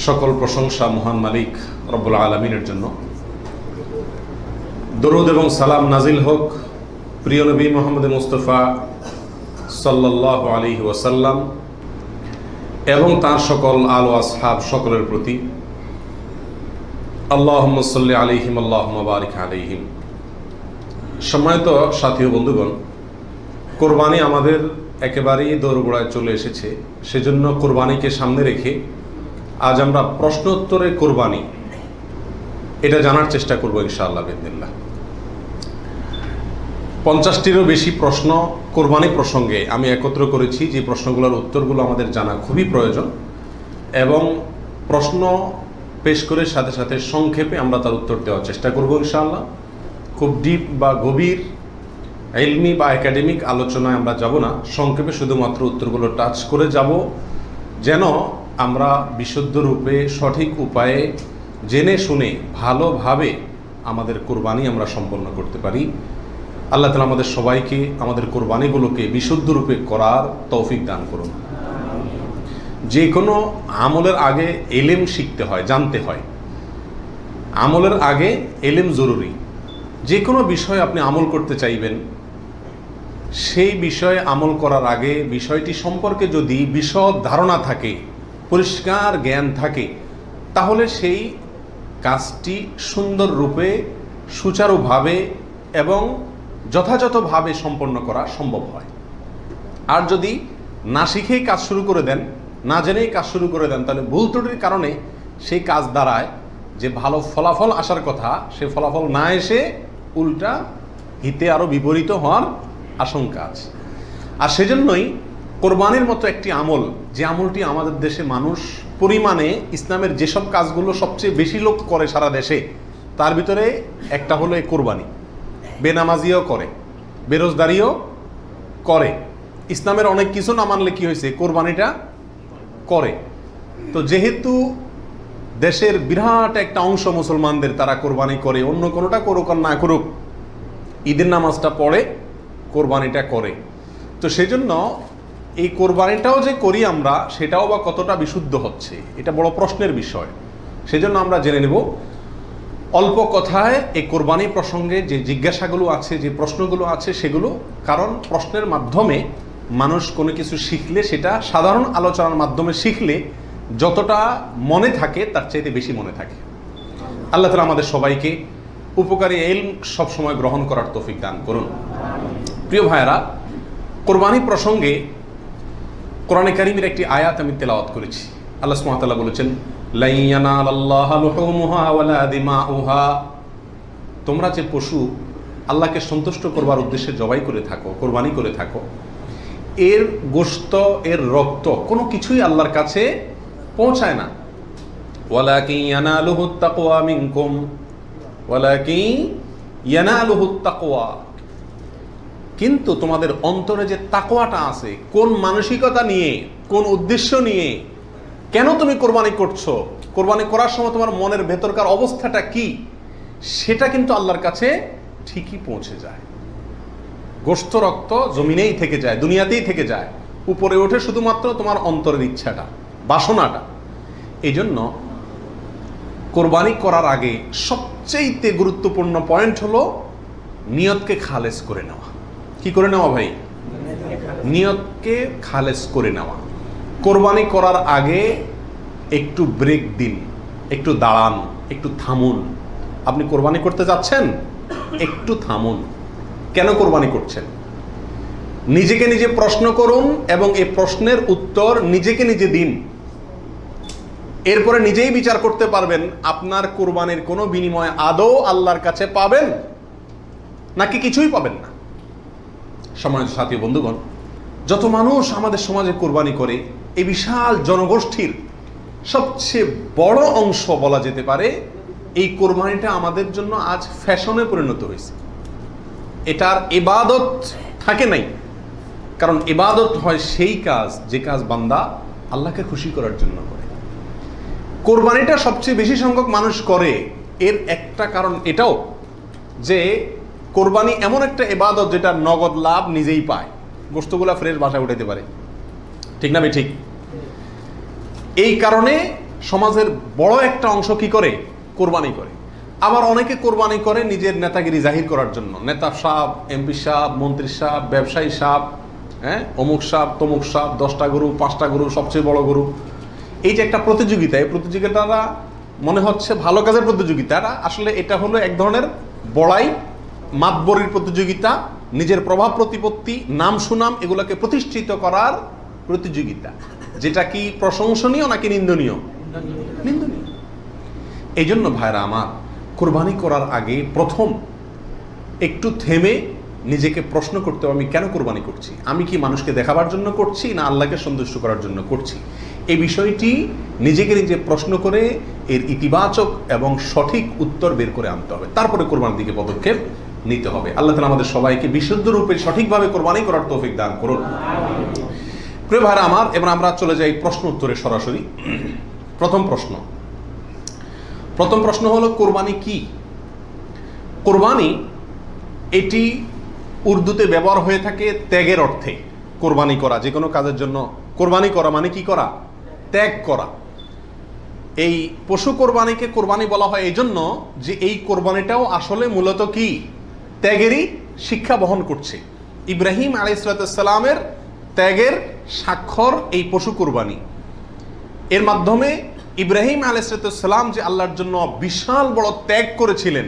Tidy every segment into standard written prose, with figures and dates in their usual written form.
সকল প্রশংসা মহান মালিক রব্বুল আলামিনের জন্য। দরুদ এবং সালাম নাজিল হোক প্রিয় নবী মুহাম্মদ মুস্তাফা সাল্লাল্লাহু আলাইহি ওয়াসাল্লাম এবং তার সকল আল ও আসহাব সকলের প্রতি। আল্লাহুম্মা সাল্লি আলাইহিম আল্লাহুম্মা বারিক আলাইহিম। সম্মানিত সাথী ও বন্ধুগণ, কোরবানি আমাদের একেবারেই দোরগোড়ায় চলে এসেছে। সেজন্য কোরবানিকে সামনে রেখে আজ আমরা প্রশ্নোত্তরে কোরবানি এটা জানার চেষ্টা করব ইনশাআল্লাহ বিইذنিল্লাহ। 50টিরও বেশি প্রশ্ন কোরবানি প্রসঙ্গে আমি একত্র করেছি, যে প্রশ্নগুলোর উত্তরগুলো আমাদের জানা খুবই প্রয়োজন এবং প্রশ্ন পেশ করে সাথে সাথে সংক্ষেপে আমরা তার উত্তর দেওয়ার চেষ্টা করব ইনশাআল্লাহ। খুব ডিপ বা গভীর ইলমি বা একাডেমিক আলোচনায় আমরা যাব না, সংক্ষেপে শুধুমাত্র উত্তরগুলো টাচ করে যাব, যেন আমরা বিশুদ্ধ রূপে সঠিক উপায়ে জেনে শুনে ভালোভাবে আমাদের কোরবানি আমরা সম্পন্ন করতে পারি। আল্লাহ তাআলা আমাদের সবাইকে আমাদের কোরবানিগুলোকে বিশুদ্ধ রূপে করার তৌফিক দান করুন। যে কোনো আমলের আগে ইলম শিখতে হয়, জানতে হয়। আমলের আগে ইলম জরুরি। যে কোনো বিষয়ে আপনি আমল করতে চাইবেন, সেই বিষয়ে আমল করার আগে বিষয়টি সম্পর্কে যদি বিশদ ধারণা থাকে, পরিষ্কার জ্ঞান থাকে, তাহলে সেই কাজটি সুন্দর রূপে সুচারুভাবে এবং যথাযথভাবে সম্পন্ন করা সম্ভব হয়। আর যদি না শিখেই কাজ শুরু করে দেন, না জেনেই কাজ শুরু করে দেন, তাহলে ভুল ত্রুটির কারণে সেই কাজ দ্বারায় যে ভালো ফলাফল আসার কথা, সে ফলাফল না এসে উল্টা হিতে আরও বিপরীত হওয়ার আশঙ্কা আছে। আর সেজন্যই কোরবানির মতো একটি আমল, যে আমলটি আমাদের দেশে মানুষ পরিমাণে ইসলামের যেসব কাজগুলো সবচেয়ে বেশি লোক করে সারা দেশে, তার ভিতরে একটা হলো এই কোরবানি। বেনামাজিও করে, বেরোজগারিও করে, ইসলামের অনেক কিছু না মানলে কি হয়েছে, কোরবানিটা করে। তো যেহেতু দেশের বিরাট একটা অংশ মুসলমানদের তারা কোরবানি করে, অন্য কোনোটা করুক আর না করুক, ঈদের নামাজটা পড়ে, কোরবানিটা করে। তো সেজন্য এই কোরবানিটাও যে করি আমরা, সেটাও বা কতটা বিশুদ্ধ হচ্ছে, এটা বড় প্রশ্নের বিষয়। সেজন্য আমরা জেনে নেব অল্প কথায় এই কোরবানি প্রসঙ্গে যে জিজ্ঞাসাগুলো আছে, যে প্রশ্নগুলো আছে সেগুলো। কারণ প্রশ্নের মাধ্যমে মানুষ কোনো কিছু শিখলে, সেটা সাধারণ আলোচনার মাধ্যমে শিখলে যতটা মনে থাকে তার চাইতে বেশি মনে থাকে। আল্লাহ তাআলা আমাদের সবাইকে উপকারী ইলম সবসময় গ্রহণ করার তৌফিক দান করুন। প্রিয় ভাইয়েরা, কোরবানি প্রসঙ্গে কোরআনে কারীমের একটি আয়াত আমি তেলাওয়াত করেছি। আল্লাহ সুবহানাহু ওয়া তাআলা বলেছেন, লা ইয়ানালাল্লাহা লুহুমুহা ওয়ালা দিমাউহা। তোমরা যে পশু আল্লাহকে সন্তুষ্ট করবার উদ্দেশ্যে জবাই করে থাকো, কোরবানি করে থাকো, এর গোশত, এর রক্ত কোনো কিছুই আল্লাহর কাছে পৌঁছায় না। ওয়ালাকিন ইয়ানালুহুত তাকওয়া মিনকুম, ওয়ালাকিন ইয়ানালুহুত তাকওয়া। কিন্তু তোমাদের অন্তরে যে তাকওয়াটা আছে, কোন মানসিকতা নিয়ে, কোন উদ্দেশ্য নিয়ে, কেন তুমি কোরবানি করছো, কোরবানি করার সময় তোমার মনের ভেতরকার অবস্থাটা কি, সেটা কিন্তু আল্লাহর কাছে ঠিকই পৌঁছে যায়। গোশত রক্ত জমিনেই থেকে যায়, দুনিয়াতেই থেকে যায়, উপরে ওঠে শুধুমাত্র তোমার অন্তরের ইচ্ছাটা, বাসনাটা। এই জন্য কোরবানি করার আগে সবচেয়ে গুরুত্বপূর্ণ পয়েন্ট হলো নিয়তকে খালেস করে নেওয়া। কি করে নেওয়া ভাই? নিয়তকে খালেস করে নেওয়া। কোরবানি করার আগে একটু ব্রেক দিন, একটু দাঁড়ান, একটু থামুন। আপনি কোরবানি করতে যাচ্ছেন, একটু থামুন। কেন কোরবানি করছেন? নিজেকে নিজে প্রশ্ন করুন এবং এই প্রশ্নের উত্তর নিজেকে নিজে দিন। এরপরে নিজেই বিচার করতে পারবেন আপনার কোরবানির কোনো বিনিময় আদৌ আল্লাহর কাছে পাবেন নাকি কিছুই পাবেন না। সম্মানিত সাথী বন্ধুগণ, যত মানুষ আমাদের সমাজে কোরবানি করে, এই বিশাল জনগোষ্ঠীর সবচেয়ে বড় অংশ বলা যেতে পারে এই কোরবানিটা আমাদের জন্য আজ ফ্যাশনে পরিণত হয়েছে। এটার ইবাদত থাকে নাই। কারণ ইবাদত হয় সেই কাজ, যে কাজ বান্দা আল্লাহকে খুশি করার জন্য করে। কোরবানিটা সবচেয়ে বেশি সংখ্যক মানুষ করে, এর একটা কারণ এটাও যে কোরবানি এমন একটা ইবাদত যেটা নগদ লাভ নিজেই পায়। গোশতগুলা ফ্রেশ বাসায় উঠাইতে পারে, ঠিক না? ঠিক। এই কারণে সমাজের বড় একটা অংশ কি করে? কোরবানি করে। আবার অনেকে কোরবানি করে নিজের নেতাগিরি জাহির করার জন্য। নেতা সাহেব, এমপি সাহেব, মন্ত্রী সাহেব, ব্যবসায়ী সাহেব, হ্যাঁ, অমুক সাহেব, তমুক সাহেব, 10টা গরু, 5টা গরু, সবচেয়ে বড় গরু। এই যে একটা প্রতিযোগিতা, এই প্রতিযোগিতাটা মনে হচ্ছে ভালো কাজের প্রতিযোগিতা, আসলে এটা হলো এক ধরনের বড়াই, মাতবরির প্রতিযোগিতা, নিজের প্রভাব প্রতিপত্তি, নাম সুনাম এগুলোকে প্রতিষ্ঠিত করার প্রতিযোগিতা, যেটা কি প্রশংসনীয় নাকি নিন্দনীয়? নিন্দনীয়। এই জন্য ভাইরা আমার, কোরবানি করার আগে প্রথম একটু থেমে নিজেকে প্রশ্ন করতে হবে, আমি কেন কোরবানি করছি? আমি কি মানুষকে দেখাবার জন্য করছি না আল্লাহকে সন্তুষ্ট করার জন্য করছি? এই বিষয়টি নিজেকে নিজে প্রশ্ন করে এর ইতিবাচক এবং সঠিক উত্তর বের করে আনতে হবে, তারপরে কোরবানির দিকে পদক্ষেপ নিতে হবে। আল্লাহ তাআলা আমাদের সবাইকে বিশুদ্ধ রূপে সঠিকভাবে কোরবানি করার তৌফিক দান করুন। প্রিয় ভাইরা আমার, এবার আমরা চলে যাই প্রশ্ন উত্তরে সরাসরি। প্রথম প্রশ্ন হলো, কোরবানি কি? কোরবানি এটি উর্দুতে ব্যবহার হয়ে থাকে ত্যাগের অর্থে। কোরবানি করা, যে কোনো কাজের জন্য কোরবানি করা মানে কি করা? ত্যাগ করা। এই পশু কোরবানিকে কোরবানি বলা হয় এই জন্য যে এই কোরবানিটাও আসলে মূলত কি? ত্যাগেরই শিক্ষা বহন করছে। ইব্রাহিম আলাইহিস সালামের ত্যাগের স্বাক্ষর এই পশু কোরবানি। এর মাধ্যমে ইব্রাহিম আলাইহিস সালাম যে আল্লাহর জন্য বিশাল বড় ত্যাগ করেছিলেন,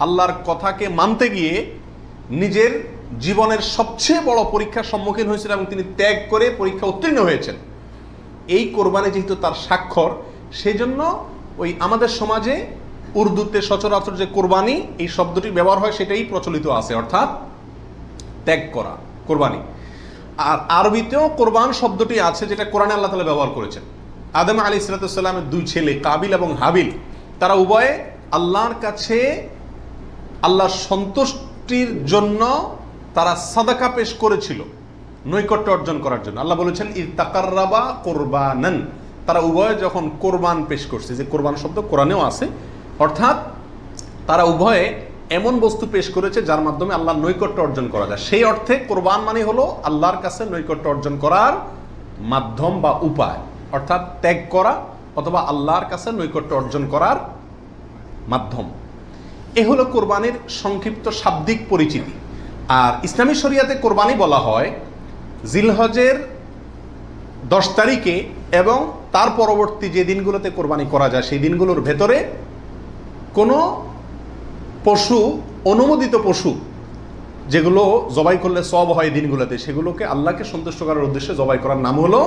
আল্লাহর কথাকে মানতে গিয়ে নিজের জীবনের সবচেয়ে বড় পরীক্ষার সম্মুখীন হয়েছিলেন এবং তিনি ত্যাগ করে পরীক্ষা উত্তীর্ণ হয়েছেন। এই কোরবানি যেহেতু তার স্বাক্ষর, সেই জন্য ওই আমাদের সমাজে উর্দুতে সচরাচর যে কোরবানি এই শব্দটি ব্যবহার হয় সেটাই প্রচলিত আছে, অর্থাৎ ত্যাগ করা, কোরবানি। আর আরবিতেও কোরবান শব্দটি আছে, যেটা কোরআনে আল্লাহ তাআলা ব্যবহার করেছেন। আদম আলাইহিস সালামের 2 ছেলে কাবিল এবং হাবিল, তারা উভয়ে আল্লাহর কাছে আল্লাহর সন্তুষ্টির জন্য তারা সাদাকা পেশ করেছিল, নৈকট্য অর্জন করার জন্য। আল্লাহ বলেছেন ইয তাকাররাবা কুরবানান, তারা উভয়ে যখন কোরবান পেশ করছে, যে কোরবান শব্দ কোরআনেও আছে, অর্থাৎ তারা উভয়ে এমন বস্তু পেশ করেছে যার মাধ্যমে আল্লাহর নৈকট্য অর্জন করা যায়। সেই অর্থে কোরবান মানে হলো আল্লাহর কাছে নৈকট্য অর্জন করার মাধ্যম বা উপায়, অর্থাৎ ত্যাগ করা অথবা আল্লাহর কাছে নৈকট্য অর্জন করার মাধ্যম। এ হলো কোরবানির সংক্ষিপ্ত শাব্দিক পরিচিতি। আর ইসলামী শরিয়াতে কোরবানি বলা হয় জিলহজের 10 তারিখে এবং তার পরবর্তী যে দিনগুলোতে কোরবানি করা যায় সেই দিনগুলোর ভেতরে কোনো পশু, অনুমোদিত পশু যেগুলো জবাই করলে সওয়াব হয় দিনগুলোতে, সেগুলোকে আল্লাহকে সন্তুষ্ট করার উদ্দেশ্যে জবাই করার নাম হলো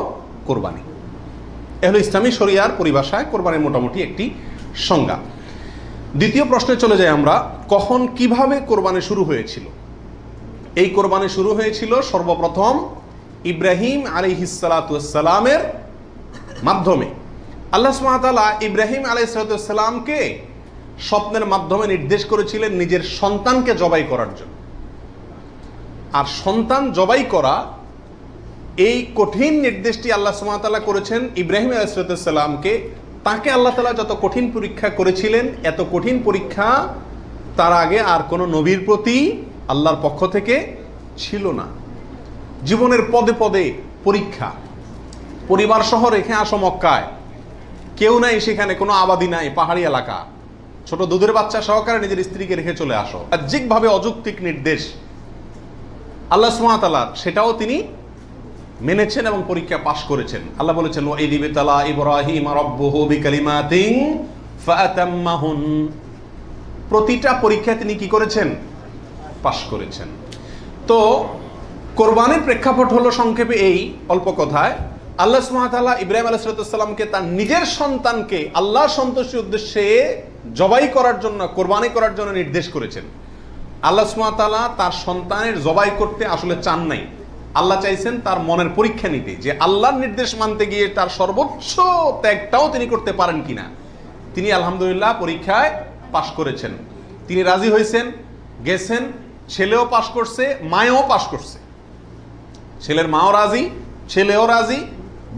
কোরবানি। এ হলো ইসলামী শরিয়ার পরিভাষায় কোরবানির মোটামুটি একটি সংজ্ঞা। দ্বিতীয় প্রশ্নে চলে যাই আমরা, কখন কিভাবে কোরবানি শুরু হয়েছিল? এই কোরবানি শুরু হয়েছিল সর্বপ্রথম ইব্রাহিম আলাইহিস সালামের মাধ্যমে। আল্লাহ সুবহানাহু ওয়া তাআলা ইব্রাহিম আলাইহিস সালামকে স্বপ্নের মাধ্যমে নির্দেশ করেছিলেন নিজের সন্তানকে জবাই করার জন্য। আর সন্তান জবাই করা, এই কঠিন নির্দেশটি আল্লাহ সুবহানাহু ওয়া তাআলা করেছেন ইব্রাহিম আলাইহিস সালামকে। তাকে আল্লাহ তাআলা যত কঠিন পরীক্ষা করেছিলেন, এত কঠিন পরীক্ষা তার আগে আর কোনো নবীর প্রতি আল্লাহর পক্ষ থেকে ছিল না। জীবনের পদে পদে পরীক্ষা। পরিবার সহ রেখে আসো মক্কায়, কেউ নাই সেখানে, কোনো আবাদি নাই, পাহাড়ি এলাকা, ছোট দুধের বাচ্চা সহকারে নিজের স্ত্রীকে রেখে চলে আসো। বাহ্যিকভাবে অযৌক্তিক নির্দেশ আল্লাহ সুবহানাহু ওয়া তাআলা, সেটাও তিনি মেনেছেন এবং পরীক্ষা পাশ করেছেন। আল্লাহ বলেছেন ওয়া ইয ইবতালা ইব্রাহিম রাব্বুহু বিকালিমাতিন ফাআতাম্মাহুন, প্রতিটা পরীক্ষা তিনি কি করেছেন? পাশ করেছেন। তো কোরবানির প্রেক্ষাপট হলো সংক্ষেপে এই, অল্প কথায়, আল্লাহ সুবহানাহু ওয়া তাআলা ইব্রাহিম আলাইহিস সালামকে তার নিজের সন্তানকে আল্লাহর সন্তুষ্টির উদ্দেশ্যে জবাই করার জন্য, কোরবানি করার জন্য নির্দেশ করেছেন। আল্লাহ সুবহানাহু ওয়া তাআলা তার সন্তানের জবাই করতে আসলে চান নাই। আল্লাহ চাইছেন তার মনের পরীক্ষা নিতে, যে আল্লাহর নির্দেশ মানতে গিয়ে তার সর্বোচ্চ ত্যাগটাও তিনি করতে পারেন কিনা। তিনি আলহামদুলিল্লাহ পরীক্ষায় পাশ করেছেন। তিনি রাজি হয়েছেন, গেছেন, ছেলেও পাশ করছে, মায়েও পাশ করছে। ছেলের মাও রাজি, ছেলেও রাজি,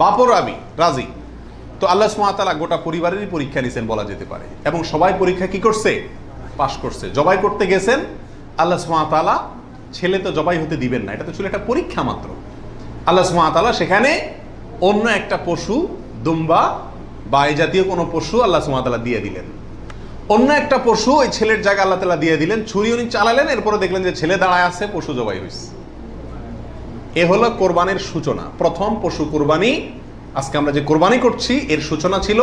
বাপও রাজি। তো আল্লাহ সুবহানাহু ওয়া তাআলা গোটা পরিবারেরই পরীক্ষা নিয়েছেন বলা যেতে পারে, এবং সবাই পরীক্ষা কি করছে? পাশ করছে। জবাই করতে গেছেন, আল্লাহ সুবহানাহু ওয়া তাআলা ছেলে তো জবাই হতে দিবেন না, এটা তো ছিল একটা পরীক্ষা মাত্র। আল্লাহ সুবহানাহু ওয়া তাআলা সেখানে অন্য একটা পশু, দুম্বা বা এই জাতীয় কোনো পশু আল্লাহ সুবহানাহু ওয়া তাআলা দিয়ে দিলেন। অন্য একটা পশু ওই ছেলের জায়গায় আল্লাহ তাআলা দিয়ে দিলেন, ছুরি উনি চালালেন, এরপরে দেখলেন যে ছেলে দাঁড়ায় আছে, পশু জবাই হয়েছে। এ হলো কোরবানির সূচনা। প্রথম পশু কোরবানি, আজকে আমরা যে কোরবানি করছি এর সূচনা ছিল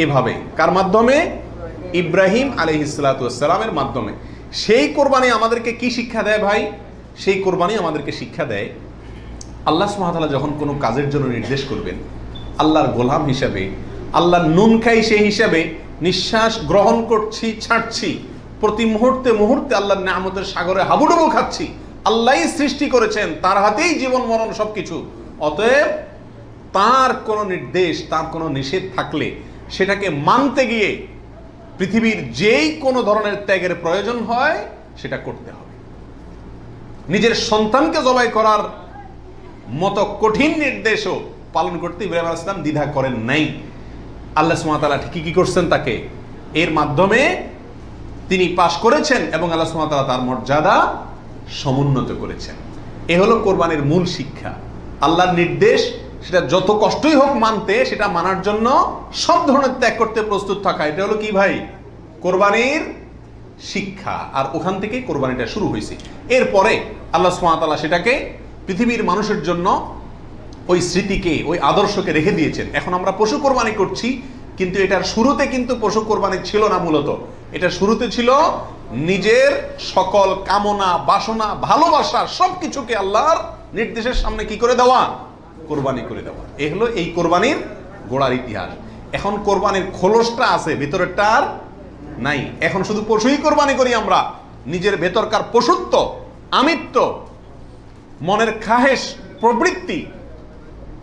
এভাবে। কার মাধ্যমে? ইব্রাহিম আলাইহিসসালাতু ওয়াসসালামের মাধ্যমে। সেই কোরবানি আমাদেরকে কি শিক্ষা দেয় ভাই? সেই কোরবানি আমাদেরকে শিক্ষা দেয় আল্লাহ সুবহানাহু ওয়া তাআলা যখন কোনো কাজের জন্য নির্দেশ করবেন, আল্লাহর গোলাম হিসাবে, আল্লাহর নুন খাই সেই হিসাবে নিঃশ্বাস গ্রহণ করছি, ছাড়ছি, প্রতি মুহূর্তে মুহূর্তে আল্লাহর নিয়ামতের সাগরে হাবুডুবু খাচ্ছি। আল্লাহই সৃষ্টি করেছেন, তার হাতেই জীবন মরণ সবকিছু। অতএব তার কোনো নির্দেশ, তার কোনো নিষেধ থাকলে সেটাকে মানতে গিয়ে পৃথিবীর যেই কোনো ধরনের ত্যাগের প্রয়োজন হয় সেটা করতে হবে। নিজের সন্তানকে জবাই করার মতো কঠিন নির্দেশও পালন করতে ইব্রাহিম আলাইহিস সালাম দ্বিধা করেন নাই। আল্লাহ সুবহানাহু ওয়া তাআলা ঠিকই কি করছেন, তাকে এর মাধ্যমে তিনি পাশ করেছেন এবং আল্লাহ সুবহানাহু ওয়া তাআলা তার মর্যাদা সমুন্নত করেছেন। এ হলো কোরবানির মূল শিক্ষা। আল্লাহর নির্দেশ, সেটা যত কষ্টই হোক মানতে, সেটা মানার জন্য সব ধরনের ত্যাগ করতে প্রস্তুত থাকা, এটা হলো কি ভাই? কোরবানির শিক্ষা। আর ওখান থেকেই কোরবানিটা শুরু হয়েছে। এরপরে আল্লাহ সুবহানাহু ওয়া তাআলা সেটাকে পৃথিবীর মানুষের জন্য ওই স্মৃতিকে, ওই আদর্শকে রেখে দিয়েছেন। এখন আমরা পশু কোরবানি করছি, কিন্তু এটার শুরুতে কিন্তু পশু কোরবানি ছিল না। মূলত এটা শুরুতে ছিল নিজের সকল কামনা, বাসনা, ভালোবাসা সবকিছুকে আল্লাহর নির্দেশের সামনে কি করে দেওয়া? কোরবানি করে দেওয়া। এ হলো এই কোরবানির গোড়ার ইতিহাস। এখন কোরবানির খোলসটা আছে, ভেতরেরটা আর নাই। এখন শুধু পশুই কোরবানি করি আমরা। নিজের ভেতরকার পশুত্ব, আমিত্ব, মনের খাহেশ, প্রবৃত্তি,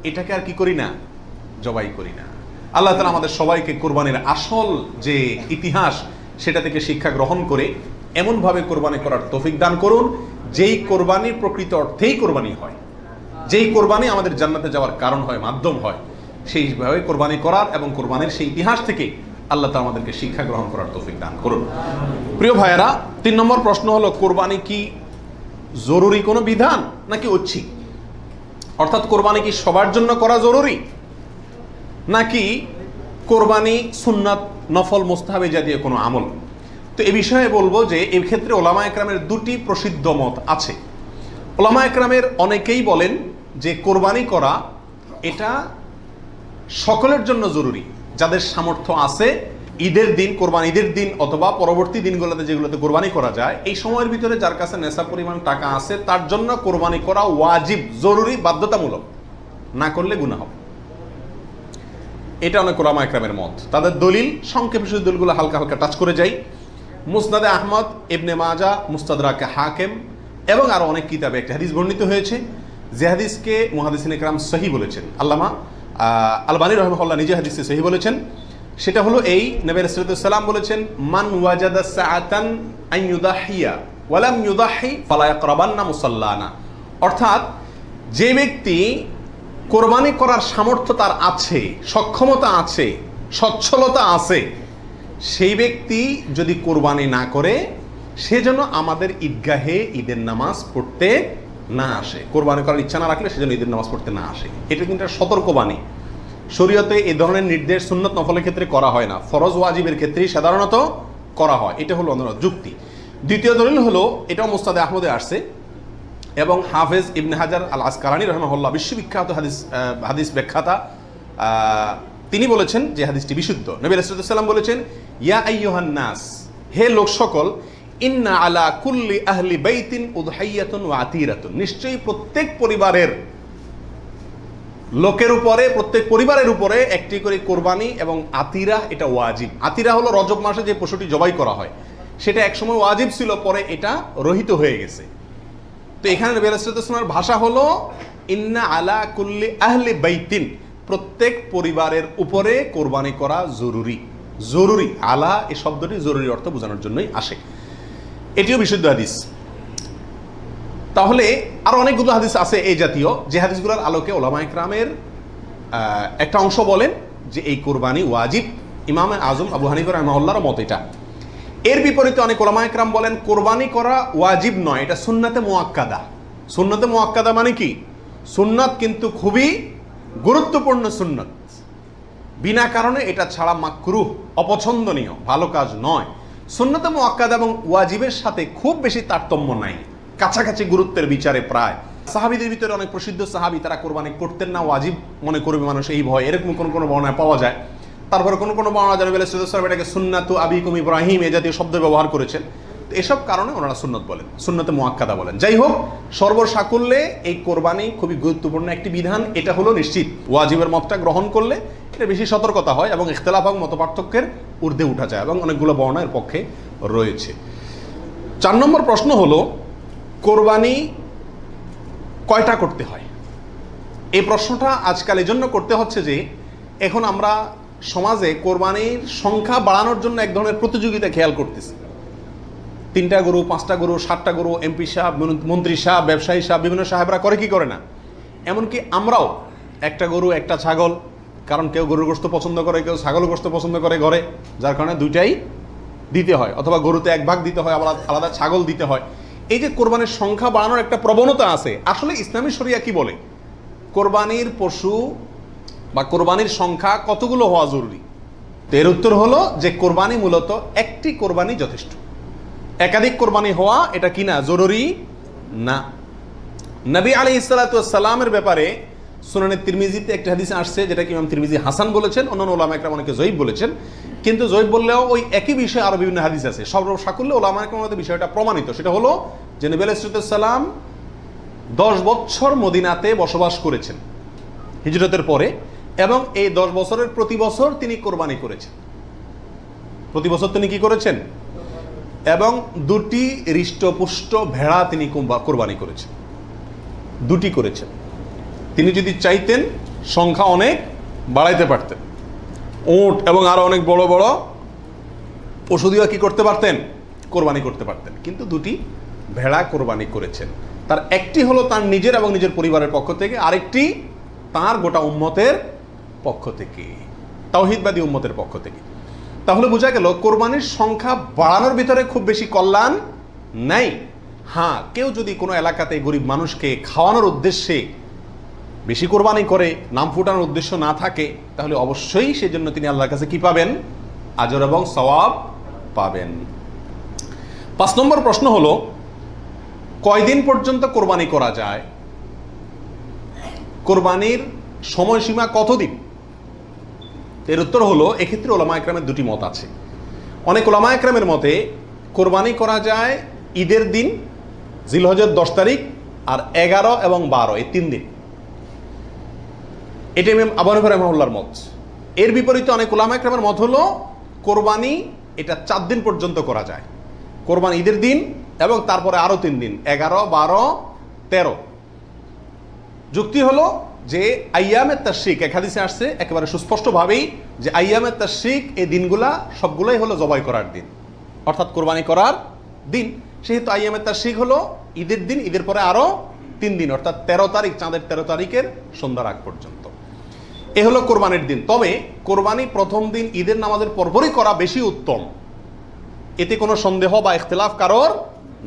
এটাকে আর কি করি না? জবাই করি না। আল্লাহ তাআলা আমাদের সবাইকে কোরবানির আসল যে ইতিহাস সেটা থেকে শিক্ষা গ্রহণ করে এমনভাবে কোরবানি করার তৌফিক দান করুন, যেই কোরবানি প্রকৃত অর্থেই কোরবানি হয়, যেই কোরবানি আমাদের জান্নাতে যাওয়ার কারণ হয়, মাধ্যম হয়, সেইভাবে কোরবানি করার এবং কোরবানির সেই ইতিহাস থেকে আল্লাহ তাআলা আমাদেরকে শিক্ষা গ্রহণ করার তৌফিক দান করুন। প্রিয় ভাইয়েরা, ৩ নম্বর প্রশ্ন হলো, কোরবানি কি জরুরি কোনো বিধান নাকি ঐচ্ছিক? অর্থাৎ কোরবানি কি সবার জন্য করা জরুরি, নাকি কোরবানি সুন্নাত, নফল, মুস্তাহাবি জাতীয় কোনো আমল? তো এ বিষয়ে বলবো যে এই ক্ষেত্রে ওলামা একরামের দুটি প্রসিদ্ধ মত আছে। ওলামা একরামের অনেকেই বলেন যে কোরবানি করা এটা সকলের জন্য জরুরি। যাদের সামর্থ্য আছে, ঈদের দিন, কোরবানি ঈদের দিন অথবা পরবর্তী দিনগুলোতে যেগুলোতে কোরবানি করা যায়, এই সময়ের ভিতরে যার কাছে নেশা পরিমাণ টাকা আছে তার জন্য কোরবানি করা ওয়াজিব, জরুরি, বাধ্যতামূলক। না করলে গুনাহ হবে। এটা অনেক ওলামা একরামের মত। তাদের দলিল, সংক্ষেপে শুধু দলিলগুলো হালকা হালকা টাচ করে যাই। মুসনাদে আহমদ, ইবনে মাজাহ, মুস্তাদরাকে হাকিম এবং আরো অনেক কিতাবে একটা হাদিস বর্ণিত হয়েছে, যে হাদিসকে মুহাদ্দিসিন ইকরাম সহিহ বলেছেন। আল্লামা আলবানী রাহিমাহুল্লাহ নিজে হাদিসে সহিহ বলেছেন। সেটা হলো এই, নবী সাল্লাল্লাহু আলাইহি ওয়াসাল্লাম বলেছেন, মান ওয়াজাদা সাআতান আন ইউদাহিয়া ওয়া লাম ইউদাহি ফালা ইয়াকরাবান্না মুসাল্লানা। অর্থাৎ যে ব্যক্তি কোরবানি করার সামর্থ্য তার আছে, সক্ষমতা আছে, সচ্ছলতা আছে, সেই ব্যক্তি যদি কোরবানি না করে, সে যেন আমাদের ঈদগাহে ঈদের নামাজ পড়তে না আসে। কোরবানি করার ইচ্ছা না রাখলে সেজন্য ঈদের নামাজ পড়তে না আসে। এটা কিন্তু একটা সতর্কবাণী। শরীয়তে এই ধরনের নির্দেশ সুন্নত নফলের ক্ষেত্রে করা হয় না, ফরজ ওয়াজিবের ক্ষেত্রেই সাধারণত করা হয়। এটা হলো অন্যরা যুক্তি। দ্বিতীয় দলিল হলো, এটাও মুস্তাদে আহমদে আসছে এবং হাফেজ ইবনে হাজার আল আসকালানী রাহিমাহুল্লাহ, বিশ্ববিখ্যাত হাদিস ব্যাখ্যাতা, তিনি বলেছেন যে হাদিসটি বিশুদ্ধ। নবী রাসূলুল্লাহ সাল্লাল্লাহু আলাইহি ওয়াসাল্লাম বলেছেন, ইয়া আইয়ুহান নাস, হে লোক সকল, ইন্না আলা কুল্লি আহলি বাইতিন উদহাইয়াতুন ওয়া আতিরাতুন, নিশ্চয়ই প্রত্যেক পরিবারের লোকের উপরে, প্রত্যেক পরিবারের উপরে একটি করে কোরবানি এবং আতিরা, এটা ওয়াজিব। আতিরা হলো রজব মাসে যে পশুটি জবাই করা হয়, সেটা একসময় ওয়াজিব ছিল, পরে এটা রহিত হয়ে গেছে। তো এখানে নবী রাসূলুল্লাহ সাল্লাল্লাহু আলাইহি ওয়াসাল্লামের ভাষা হলো ইন্না আলা কুল্লি আহলি বাইতিন, প্রত্যেক পরিবারের উপরে কোরবানি করা জরুরি। জরুরি, আলা এই শব্দটি জরুরি অর্থ বোঝানোর জন্যই আসে। এটিও বিশুদ্ধ হাদিস। তাহলে আরো অনেকগুলো হাদিস আছে এই জাতীয়, যে হাদিসগুলোর আলোকে ওলামা ইকরামের একটা অংশ বলেন যে এই কোরবানি ওয়াজিব। ইমাম আজম আবু হানিফা রাহিমাহুল্লাহর মত এটা। এর বিপরীতে অনেক ওলামা ইকরাম বলেন কোরবানি করা ওয়াজিব নয়, এটা সুন্নাতে মুআক্কাদা। সুন্নাতে মুআক্কাদা মানে কি? সুন্নাত কিন্তু খুবই গুরুত্বপূর্ণ সুন্নাত। বিনা কারণে এটা ছাড়া মাকরুহ, অপছন্দনীয়, ভালো কাজ নয়। সুন্নতে মুআক্কাদা এবং ওয়াজিবের সাথে খুব বেশি তারতম্য নাই, কাছাকাছি গুরুত্বের বিচারে প্রায়। সাহাবীদের ভিতরে অনেক প্রসিদ্ধ সাহাবী তারা কোরবানি করতেন না, ওয়াজিব মনে করবে মানুষ এই ভয়, এরকম কোন বর্ণনায় পাওয়া যায়। তারপরে কোন বর্ণনা যারা বলে সাল্লাল্লাহু এটাকে সুন্নাতু আবিকুম ইব্রাহিম এ জাতীয় শব্দ ব্যবহার করেছেন। তো এসব কারণে ওনারা সুন্নত বলেন, সুন্নতে মুআক্কাদা বলেন। যাই হোক, সর্বসাকুল্যে এই কোরবানি খুবই গুরুত্বপূর্ণ একটি বিধান, এটা হলো নিশ্চিত। ওয়াজিবের মতটা গ্রহণ করলে এটা বেশি সতর্কতা হয় এবং ইখতিলাফ এবং মতপার্থক্যের ঊর্ধ্বে উঠা যায় এবং অনেকগুলো বর্ণনার পক্ষে রয়েছে। 4 নম্বর প্রশ্ন হলো, কোরবানি কয়টা করতে হয়? এই প্রশ্নটা আজকাল এই জন্য করতে হচ্ছে যে এখন আমরা সমাজে কোরবানির সংখ্যা বাড়ানোর জন্য এক ধরনের প্রতিযোগিতা খেয়াল করতেছি। 3টা গরু, 5টা গরু, 7টা গরু, এমপি সাহেব, মন্ত্রী সাহেব, ব্যবসায়ী সাহেব, বিভিন্ন সাহেবরা করে কি করে না, এমনকি আমরাও একটা গরু একটা ছাগল, কারণ কেউ গরুর গোশত পছন্দ করে, কেউ ছাগলের গোশত পছন্দ করে ঘরে, যার কারণে দুইটাই দিতে হয়, অথবা গরুতে 1 ভাগ দিতে হয়, আবার আলাদা ছাগল দিতে হয়। এই যে কোরবানির সংখ্যা বাড়ানোর একটা প্রবণতা আছে, আসলে ইসলামী শরিয়া কি বলে? কোরবানির পশু বা কোরবানির সংখ্যা কতগুলো হওয়া জরুরি? এর উত্তর হলো যে কোরবানি মূলত একটি কোরবানি যথেষ্ট, একাধিক কোরবানি হওয়া এটা কি না, জরুরি না। নবী আলাইহিস সালাতু ওয়াস সালামের ব্যাপারে সুনানে তিরমিজিতে একটা হাদিস আসছে, যেটা কি ইমাম তিরমিজি হাসান বলেছেন, অন্যান্য উলামা একরাম অনেকে জয়ীফ বলেছেন। কিন্তু জয়ীফ বললেও ওই একই বিষয়ে আরো বিভিন্ন হাদিস আছে। সর্বসাকুল্যে উলামা একরামের বিষয়টা প্রমাণিত। সেটা হলো যে নবী আলাইহিস সালাম 10 বছর মদিনাতে বসবাস করেছেন হিজরতের পরে, এবং এই 10 বছরের প্রতি বছর তিনি কোরবানি করেছেন। প্রতি বছর তিনি কি করেছেন? এবং 2টি হৃষ্টপুষ্ট ভেড়া তিনি কোরবানি করেছেন, 2টি করেছেন। তিনি যদি চাইতেন সংখ্যা অনেক বাড়াইতে পারতেন, উট এবং আরো অনেক বড় বড় পশু দিয়ে কি করতে পারতেন, কোরবানি করতে পারতেন। কিন্তু 2টি ভেড়া কোরবানি করেছেন। তার একটি হলো তার নিজের এবং নিজের পরিবারের পক্ষ থেকে, আরেকটি তার গোটা উম্মতের পক্ষ থেকে, তাওহীদবাদী উম্মতের পক্ষ থেকে। তাহলে বোঝা গেল কোরবানির সংখ্যা বাড়ানোর ভিতরে খুব বেশি কল্যাণ নাই। হ্যাঁ, কেউ যদি কোনো এলাকাতে গরিব মানুষকে খাওয়ানোর উদ্দেশ্যে বেশি কোরবানি করে, নাম ফুটানোর উদ্দেশ্য না থাকে, তাহলে অবশ্যই সেজন্য তিনি আল্লাহর কাছে কি পাবেন, আজর এবং সওয়াব পাবেন। 5 নম্বর প্রশ্ন হলো, কয়দিন পর্যন্ত কোরবানি করা যায়? কোরবানির সময়সীমা কতদিন? এর উত্তর হলো, এক্ষেত্রে ওলামা একরামের 2টি মত আছে। অনেক ওলামা একরামের মতে কোরবানি করা যায় ঈদের দিন, জিলহজের 10 তারিখ, আর 11 এবং 12 এই 3 দিন। এটা ইমাম আবু হানিফা রাহিমাহুল্লাহর মত। এর বিপরীতে অনেক ওলামা একরামের মত হলো কোরবানি এটা 4 দিন পর্যন্ত করা যায়। কোরবানি ঈদের দিন এবং তারপরে আরো 3 দিন, 11, 12, 13। যুক্তি হলো যে আইয়ামে তাশরিক, এক হাদিসে আসছে একেবারে সুস্পষ্টভাবেই যে আইয়ামে তাশরিক এই দিনগুলা সবগুলোই হলো জবাই করার দিন, অর্থাৎ কোরবানি করার দিন। সেহেতু আইয়ামে তাশরিক হলো ঈদের দিন, ঈদের পরে আরো 3 দিন, অর্থাৎ 13 তারিখ, চাঁদের 13 তারিখের সন্ধ্যার আগ পর্যন্ত। এ হলো কোরবানির দিন। তবে কোরবানি প্রথম দিন ঈদের নামাজের পরপরই করা বেশি উত্তম, এতে কোনো সন্দেহ বা ইখতিলাফ কারোর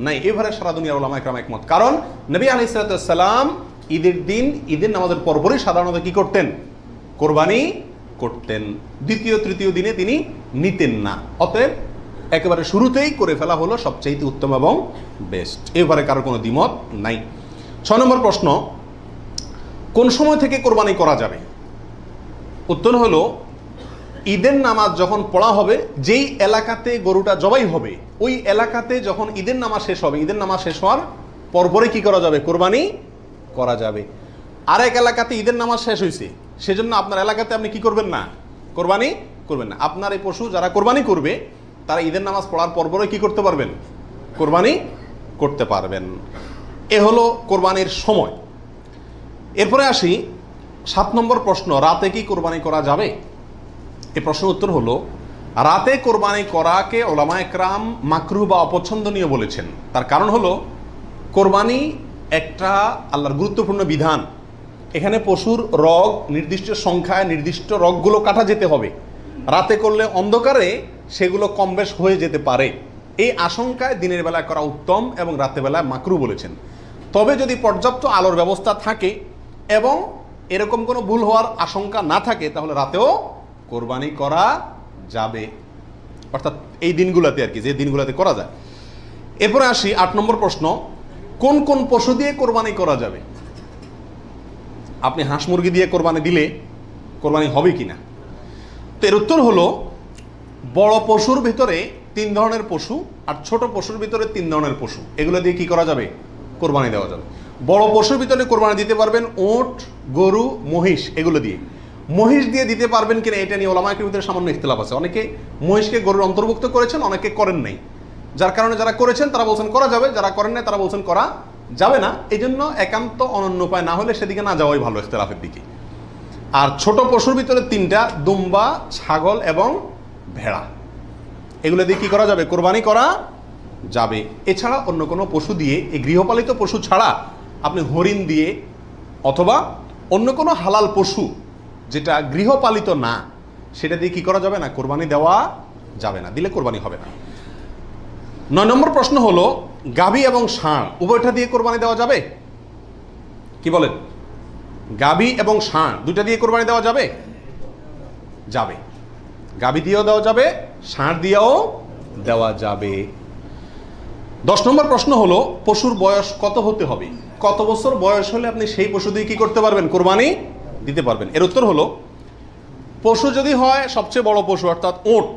নাই। এবারে সারা দুনিয়ার উলামা একরাম একমত। কারণ নবী আলাইহিস সালাম ঈদের দিন, ঈদের নামাজের পরপরই সাধারণত কি করতেন, কোরবানি করতেন। দ্বিতীয় তৃতীয় দিনে তিনি নিতেন না। অতএব একেবারে শুরুতেই করে ফেলা হলো সবচেয়ে উত্তম এবং বেস্ট। এবারে কারোর কোনো দ্বিমত নাই। 6 নম্বর প্রশ্ন, কোন সময় থেকে কোরবানি করা যাবে? উত্তর হলো, ঈদের নামাজ যখন পড়া হবে, যেই এলাকাতে গরুটা জবাই হবে ওই এলাকাতে যখন ঈদের নামাজ শেষ হবে, ঈদের নামাজ শেষ হওয়ার পরপরে কি করা যাবে, কোরবানি করা যাবে। আরেক এলাকাতে ঈদের নামাজ শেষ হয়েছে, সেজন্য আপনার এলাকাতে আপনি কি করবেন না, কোরবানি করবেন না। আপনার এই পশু যারা কোরবানি করবে তারা ঈদের নামাজ পড়ার পরপরে কি করতে পারবেন, কোরবানি করতে পারবেন। এ হলো কোরবানির সময়। এরপরে আসি 7 নম্বর প্রশ্ন, রাতে কি কোরবানি করা যাবে? এই প্রশ্নের উত্তর হলো, রাতে কোরবানি করাকে ওলামা একরাম মাকরুহ বা অপছন্দনীয় বলেছেন। তার কারণ হলো, কোরবানি একটা আল্লাহর গুরুত্বপূর্ণ বিধান। এখানে পশুর রগ নির্দিষ্ট সংখ্যায়, নির্দিষ্ট রগগুলো কাটা যেতে হবে। রাতে করলে অন্ধকারে সেগুলো কম বেশ হয়ে যেতে পারে, এই আশঙ্কায় দিনের বেলায় করা উত্তম এবং রাতের বেলায় মাকরুহ বলেছেন। তবে যদি পর্যাপ্ত আলোর ব্যবস্থা থাকে এবং এরকম কোনো ভুল হওয়ার আশঙ্কা না থাকে, তাহলে রাতেও কোরবানি করা যাবে, অর্থাৎ এই দিনগুলোতে আর কি, যে দিনগুলোতে করা যায়। এরপরে আসি 8 নম্বর প্রশ্ন, কোন কোন পশু দিয়ে কোরবানি করা যাবে? আপনি হাঁস মুরগি দিয়ে কোরবানি দিলে কোরবানি হবে কিনা? তো এর উত্তর হলো, বড় পশুর ভিতরে 3 ধরনের পশু আর ছোট পশুর ভিতরে 3 ধরনের পশু, এগুলো দিয়ে কি করা যাবে? কোরবানি দেওয়া যাবে। বড় পশুর ভিতরে কোরবানি দিতে পারবেন উট, গরু, মহিষ, এগুলো দিয়ে। মহিষ দিয়ে দিতে পারবেন কিনা এটা নিয়ে ওলামায়ের ভিতরে সামান্য ইখতিলাফ আছে। অনেকে মহিষকে গরুর অন্তর্ভুক্ত করেছেন, অনেকে করেন নাই। যার কারণে যারা করেছেন তারা বলছেন করা যাবে, যারা করেন নাই তারা বলছেন করা যাবে না। এই জন্য একান্ত অনন্য উপায় না হলে সেদিকে না যাওয়াই ভালো, ইখতিলাফের দিকে। আর ছোট পশুর ভিতরে 3টা, দুম্বা, ছাগল এবং ভেড়া, এগুলো দিয়ে কি করা যাবে? কোরবানি করা যাবে। এছাড়া অন্য কোনো পশু দিয়ে, এই গৃহপালিত পশু ছাড়া আপনি হরিণ দিয়ে অথবা অন্য কোনো হালাল পশু যেটা গৃহপালিত না, সেটা দিয়ে কি করা যাবে না? কোরবানি দেওয়া যাবে না, দিলে কোরবানি হবে না। 9 নম্বর প্রশ্ন হলো, গাভী এবং ষাঁড় উভয়টা দিয়ে কোরবানি দেওয়া যাবে? কি বলেন? গাভী এবং ষাঁড় দুইটা দিয়ে কোরবানি দেওয়া যাবে? যাবে। গাভী দিয়েও দেওয়া যাবে, ষাঁড় দিয়েও দেওয়া যাবে। 10 নম্বর প্রশ্ন হলো, পশুর বয়স কত হতে হবে? কত বছর বয়স হলে আপনি সেই পশু দিয়ে কি করতে পারবেন? কোরবানি দিতে পারবেন। এর উত্তর হলো, পশু যদি হয় সবচেয়ে বড় পশু অর্থাৎ উট,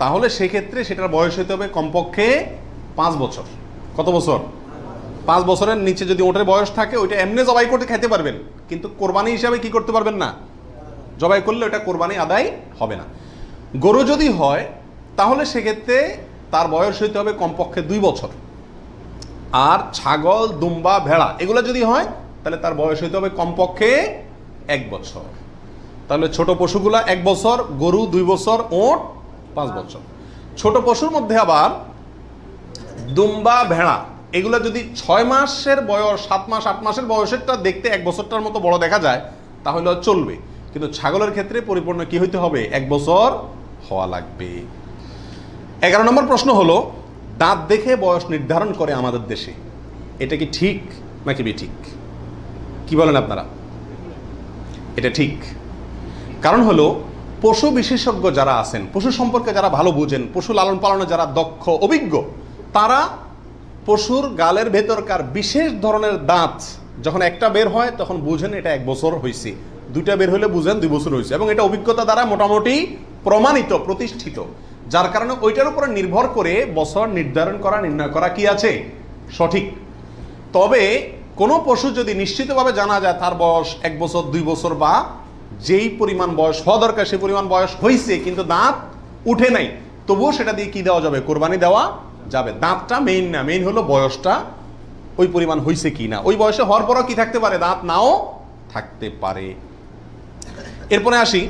তাহলে সেক্ষেত্রে সেটার বয়স হতে হবে কমপক্ষে 5 বছর। কত বছর? 5 বছরের নিচে যদি উটের বয়স থাকে, ওইটা এমনি জবাই করতে খাইতে পারবেন, কিন্তু কোরবানি হিসাবে কি করতে পারবেন না, জবাই করলে ওটা কোরবানি আদায় হবে না। গরু যদি হয় তাহলে সেক্ষেত্রে তার বয়স হইতে হবে কমপক্ষে 2 বছর। আর ছাগল, দুম্বা, ভেড়া এগুলো যদি হয় তাহলে তার বয়স হইতে হবে কমপক্ষে 1 বছর। তাহলে ছোট পশুগুলা 1 বছর, গরু 2 বছর, উট 5 বছর। ছোট পশুর মধ্যে আবার দুম্বা, ভেড়া এগুলো যদি 6 মাসের বয়স, 7 মাস, 8 মাসের বয়সেরটা দেখতে 1 বছরটার মতো বড় দেখা যায় তাহলে চলবে, কিন্তু ছাগলের ক্ষেত্রে পরিপূর্ণ কি হইতে হবে? 1 বছর হওয়া লাগবে। 11 নম্বর প্রশ্ন হলো, দাঁত দেখে বয়স নির্ধারণ করে আমাদের দেশে, এটা কি ঠিক নাকি বেঠিক? কি বলেন আপনারা? এটা ঠিক। কারণ হলো, পশু বিশেষজ্ঞ যারা আছেন, পশু সম্পর্কে যারা ভালো বুঝেন, পশু লালন পালনে যারা দক্ষ, অভিজ্ঞ, তারা পশুর গালের ভেতরকার বিশেষ ধরনের দাঁত যখন একটা বের হয় তখন বুঝেন এটা 1 বছর হয়েছে, 2টা বের হলে বুঝেন 2 বছর হয়েছে, এবং এটা অভিজ্ঞতা দ্বারা মোটামুটি প্রমাণিত, প্রতিষ্ঠিত। যার কারণে ওইটার উপরে নির্ভর করে বছর নির্ধারণ করা, নির্ণয় করা কি আছে সঠিক। তবে কোনো পশু যদি নিশ্চিতভাবে জানা যায় তার বয়স 1 বছর, 2 বছর বা যেই পরিমাণ বয়স হওয়া দরকার সেই পরিমাণ বয়স হয়েছে কিন্তু দাঁত উঠে নাই, তবুও সেটা দিয়ে কি দেওয়া যাবে? কোরবানি দেওয়া যাবে। দাঁতটা মেইন না, মেইন হলো বয়সটা ওই পরিমাণ হয়েছে কি না। ওই বয়সে হওয়ার পরও কি থাকতে পারে? দাঁত নাও থাকতে পারে। এরপরে আসি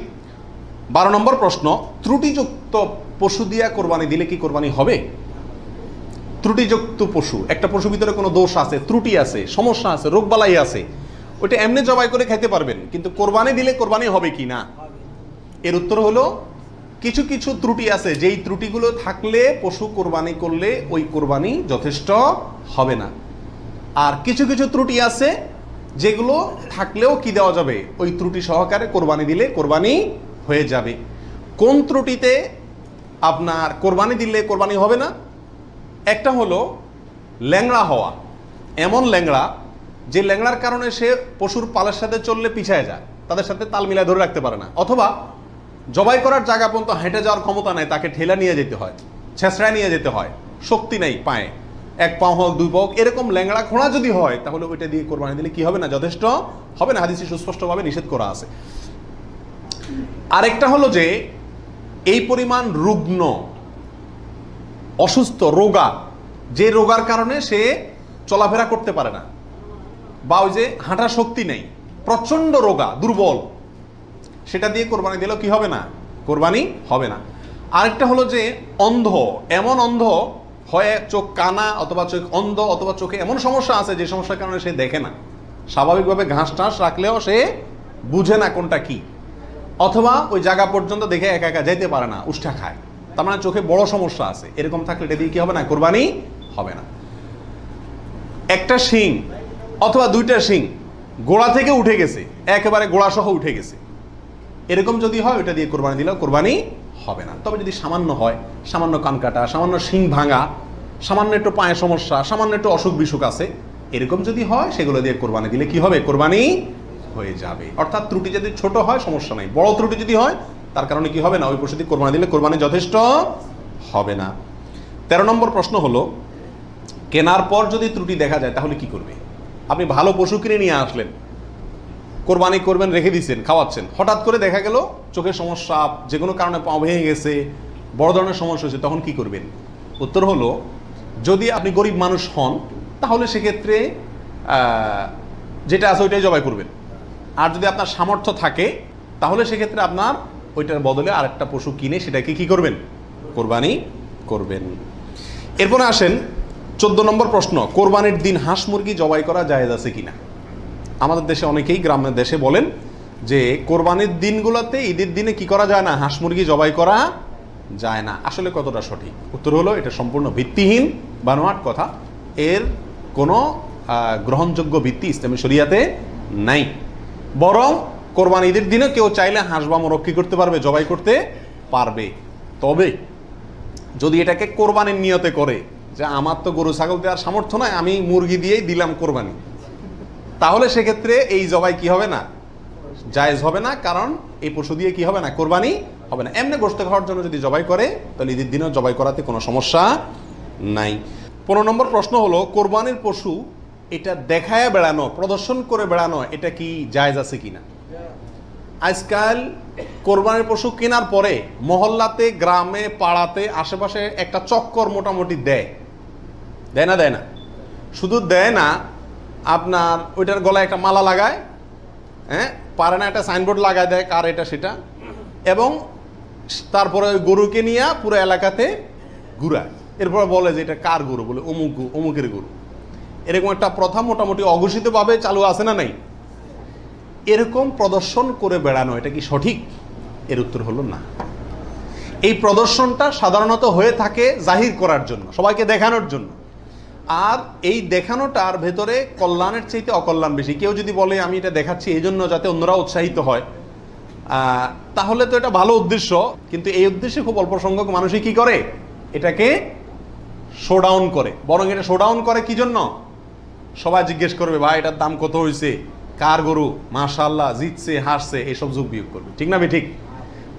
12 নম্বর প্রশ্ন, ত্রুটিযুক্ত পশু দিয়া কোরবানি দিলে কি কোরবানি হবে? ত্রুটিযুক্ত পশু, একটা পশুর ভিতরে কোনো দোষ আছে, ত্রুটি আছে, সমস্যা আছে, রোগবালাই আছে, ওইটা এমনি জবাই করে খাইতে পারবেন, কিন্তু কোরবানি দিলে কোরবানি হবে কি না? এর উত্তর হলো, কিছু কিছু ত্রুটি আছে, যেই ত্রুটিগুলো থাকলে পশু কোরবানি করলে ওই কোরবানি যথেষ্ট হবে না। আর কিছু কিছু ত্রুটি আছে যেগুলো থাকলেও কি দেওয়া যাবে? ওই ত্রুটি সহকারে কোরবানি দিলে কোরবানি হয়ে যাবে। কোন ত্রুটিতে আপনার কোরবানি দিলে কোরবানি হবে না? একটা হলো ল্যাংড়া হওয়া, এমন ল্যাংড়া যে ল্যাংড়ার কারণে সে পশুর পালের সাথে চললে পিছায় যায়, তাদের সাথে তাল মিলায় ধরে রাখতে পারে না, অথবা জবাই করার জায়গা পর্যন্ত হেঁটে যাওয়ার ক্ষমতা নেই, তাকে ঠেলা নিয়ে যেতে হয়, ছেঁচড়ায় নিয়ে যেতে হয়, শক্তি নেই পায়ে, 1 পা হোক 2 পা হোক, এরকম ল্যাংড়া খোঁড়া যদি হয় তাহলে ওইটা দিয়ে কোরবানি দিলে কি হবে না? যথেষ্ট হবে না, হাদিসে সুস্পষ্টভাবে নিষেধ করা আছে। আরেকটা হলো যে এই পরিমাণ রুগ্ন, অসুস্থ, রোগা, যে রোগার কারণে সে চলাফেরা করতে পারে না, বা ওই যে হাঁটার শক্তি নেই, প্রচন্ড রোগা, দুর্বল, সেটা দিয়ে কোরবানি দিলেও কি হবে না? কোরবানি হবে না। আরেকটা হলো যে অন্ধ, এমন অন্ধ হয়, চোখ কানা অথবা চোখ অন্ধ, অথবা চোখে এমন সমস্যা আছে যে সমস্যার কারণে সে দেখে না, স্বাভাবিকভাবে ঘাস টাস রাখলেও সে বুঝে না কোনটা কি, অথবা ওই জায়গা পর্যন্ত দেখে একা একা যেতে পারে না, উষ্ঠা খায়, তার মানে চোখে বড় সমস্যা আছে, এরকম থাকলে এটা দিয়ে কি হবে না? কোরবানি হবে না। একটা শিং অথবা 2টা শিং গোড়া থেকে উঠে গেছে, একেবারে গোড়া সহ উঠে গেছে, এরকম যদি হয় ওইটা দিয়ে কোরবানি দিলেও কোরবানি হবে না। তবে যদি সামান্য হয়, সামান্য কান কাটা, সামান্য শিং ভাঙা, সামান্য একটু পায়ে সমস্যা, সামান্য একটু অসুখ বিসুখ আছে, এরকম যদি হয় সেগুলো দিয়ে কোরবানি দিলে কি হবে? কোরবানি হয়ে যাবে। অর্থাৎ ত্রুটি যদি ছোট হয় সমস্যা নাই, বড় ত্রুটি যদি হয় তার কারণে কি হবে না, ওই পশু দিয়ে কোরবানি দিলে কোরবানি যথেষ্ট হবে না। 13 নম্বর প্রশ্ন হলো, কেনার পর যদি ত্রুটি দেখা যায় তাহলে কি করবে? আপনি ভালো পশু কিনে নিয়ে আসলেন, কোরবানি করবেন, রেখে দিচ্ছেন, খাওয়াচ্ছেন, হঠাৎ করে দেখা গেল চোখের সমস্যা, যে কোনো কারণে পা ভেঙে গেছে, বড় ধরনের সমস্যা হয়েছে, তখন কি করবেন? উত্তর হলো, যদি আপনি গরিব মানুষ হন তাহলে সেক্ষেত্রে যেটা আছে ওইটাই জবাই করবেন। আর যদি আপনার সামর্থ্য থাকে তাহলে সেক্ষেত্রে আপনার ওইটার বদলে আরেকটা পশু কিনে সেটাকে কি করবেন? কোরবানি করবেন। এরপরে আসেন 14 নম্বর প্রশ্ন, কোরবানির দিন হাঁস মুরগি জবাই করা জায়েজ আছে কিনা? আমাদের দেশে অনেকেই গ্রামের দেশে বলেন যে কোরবানির দিনগুলোতে, ঈদের দিনে কি করা যায় না? হাঁস মুরগি জবাই করা যায় না। আসলে কতটা সঠিক? উত্তর হলো, এটা সম্পূর্ণ ভিত্তিহীন বানোয়াট কথা। এর কোনো গ্রহণযোগ্য ভিত্তি ইসলামী শরিয়াতে নাই। বরং কোরবানি ঈদের দিনে কেউ চাইলে হাঁস বা মোরগ কি করতে পারবে? জবাই করতে পারবে। তবে যদি এটাকে কোরবানির নিয়তে করে যে আমার তো গরু ছাগল দেওয়ার সামর্থ্য নয়, আমি মুরগি দিয়েই দিলাম কোরবানি, তাহলে সেক্ষেত্রে এই জবাই কি হবে না? জায়েজ হবে না। কারণ এই পশু দিয়ে কি হবে না? কোরবানি হবে না। এমনি গোশত খাওয়ার জন্য যদি জবাই করে তাহলে ঈদের দিনেও জবাই করাতে কোনো সমস্যা নাই। 15 নম্বর প্রশ্ন হলো, কোরবানির পশু এটা দেখায় বেড়ানো, প্রদর্শন করে বেড়ানো, এটা কি জায়েজ আছে কিনা? আজকাল কোরবানির পশু কেনার পরে মহল্লাতে, গ্রামে, পাড়াতে, আশেপাশে একটা চক্কর মোটামুটি দেয় না? দেয় না? শুধু দেয় না, আপনার ওইটার গলায় একটা মালা লাগায়, হ্যাঁ, পারে না একটা সাইনবোর্ড লাগায় দেয় কার এটা সেটা, এবং তারপরে ওই গরুকে নিয়ে পুরো এলাকাতে ঘুরায়। এরপর বলে যে এটা কার গরু, বলে অমুকের গরু। এরকম একটা প্রথা মোটামুটি অঘোষিতভাবে চালু আছে না নাই? এরকম প্রদর্শন করে বেড়ানো এটা কি সঠিক? এর উত্তর হলো না। এই প্রদর্শনটা সাধারণত হয়ে থাকে জাহির করার জন্য, সবাইকে দেখানোর জন্য। আর এই দেখানোটার ভেতরে কল্যাণের চাইতে অকল্যাণ বেশি। কেউ যদি বলে আমি এটা দেখাচ্ছি এই জন্য যাতে অন্যরা উৎসাহিত হয়, তাহলে তো এটা ভালো উদ্দেশ্য, কিন্তু এই উদ্দেশ্যে খুব অল্প সংখ্যক মানুষই কি করে? এটাকে শোডাউন করে। বরং এটা শোডাউন করে কি জন্য? সবাই জিজ্ঞেস করবে, ভাই এটার দাম কত হয়েছে, কার গরু, মাশাআল্লাহ, জিতছে, হাসছে, এইসব যোগ বিয়োগ করবে। ঠিক না ঠিক?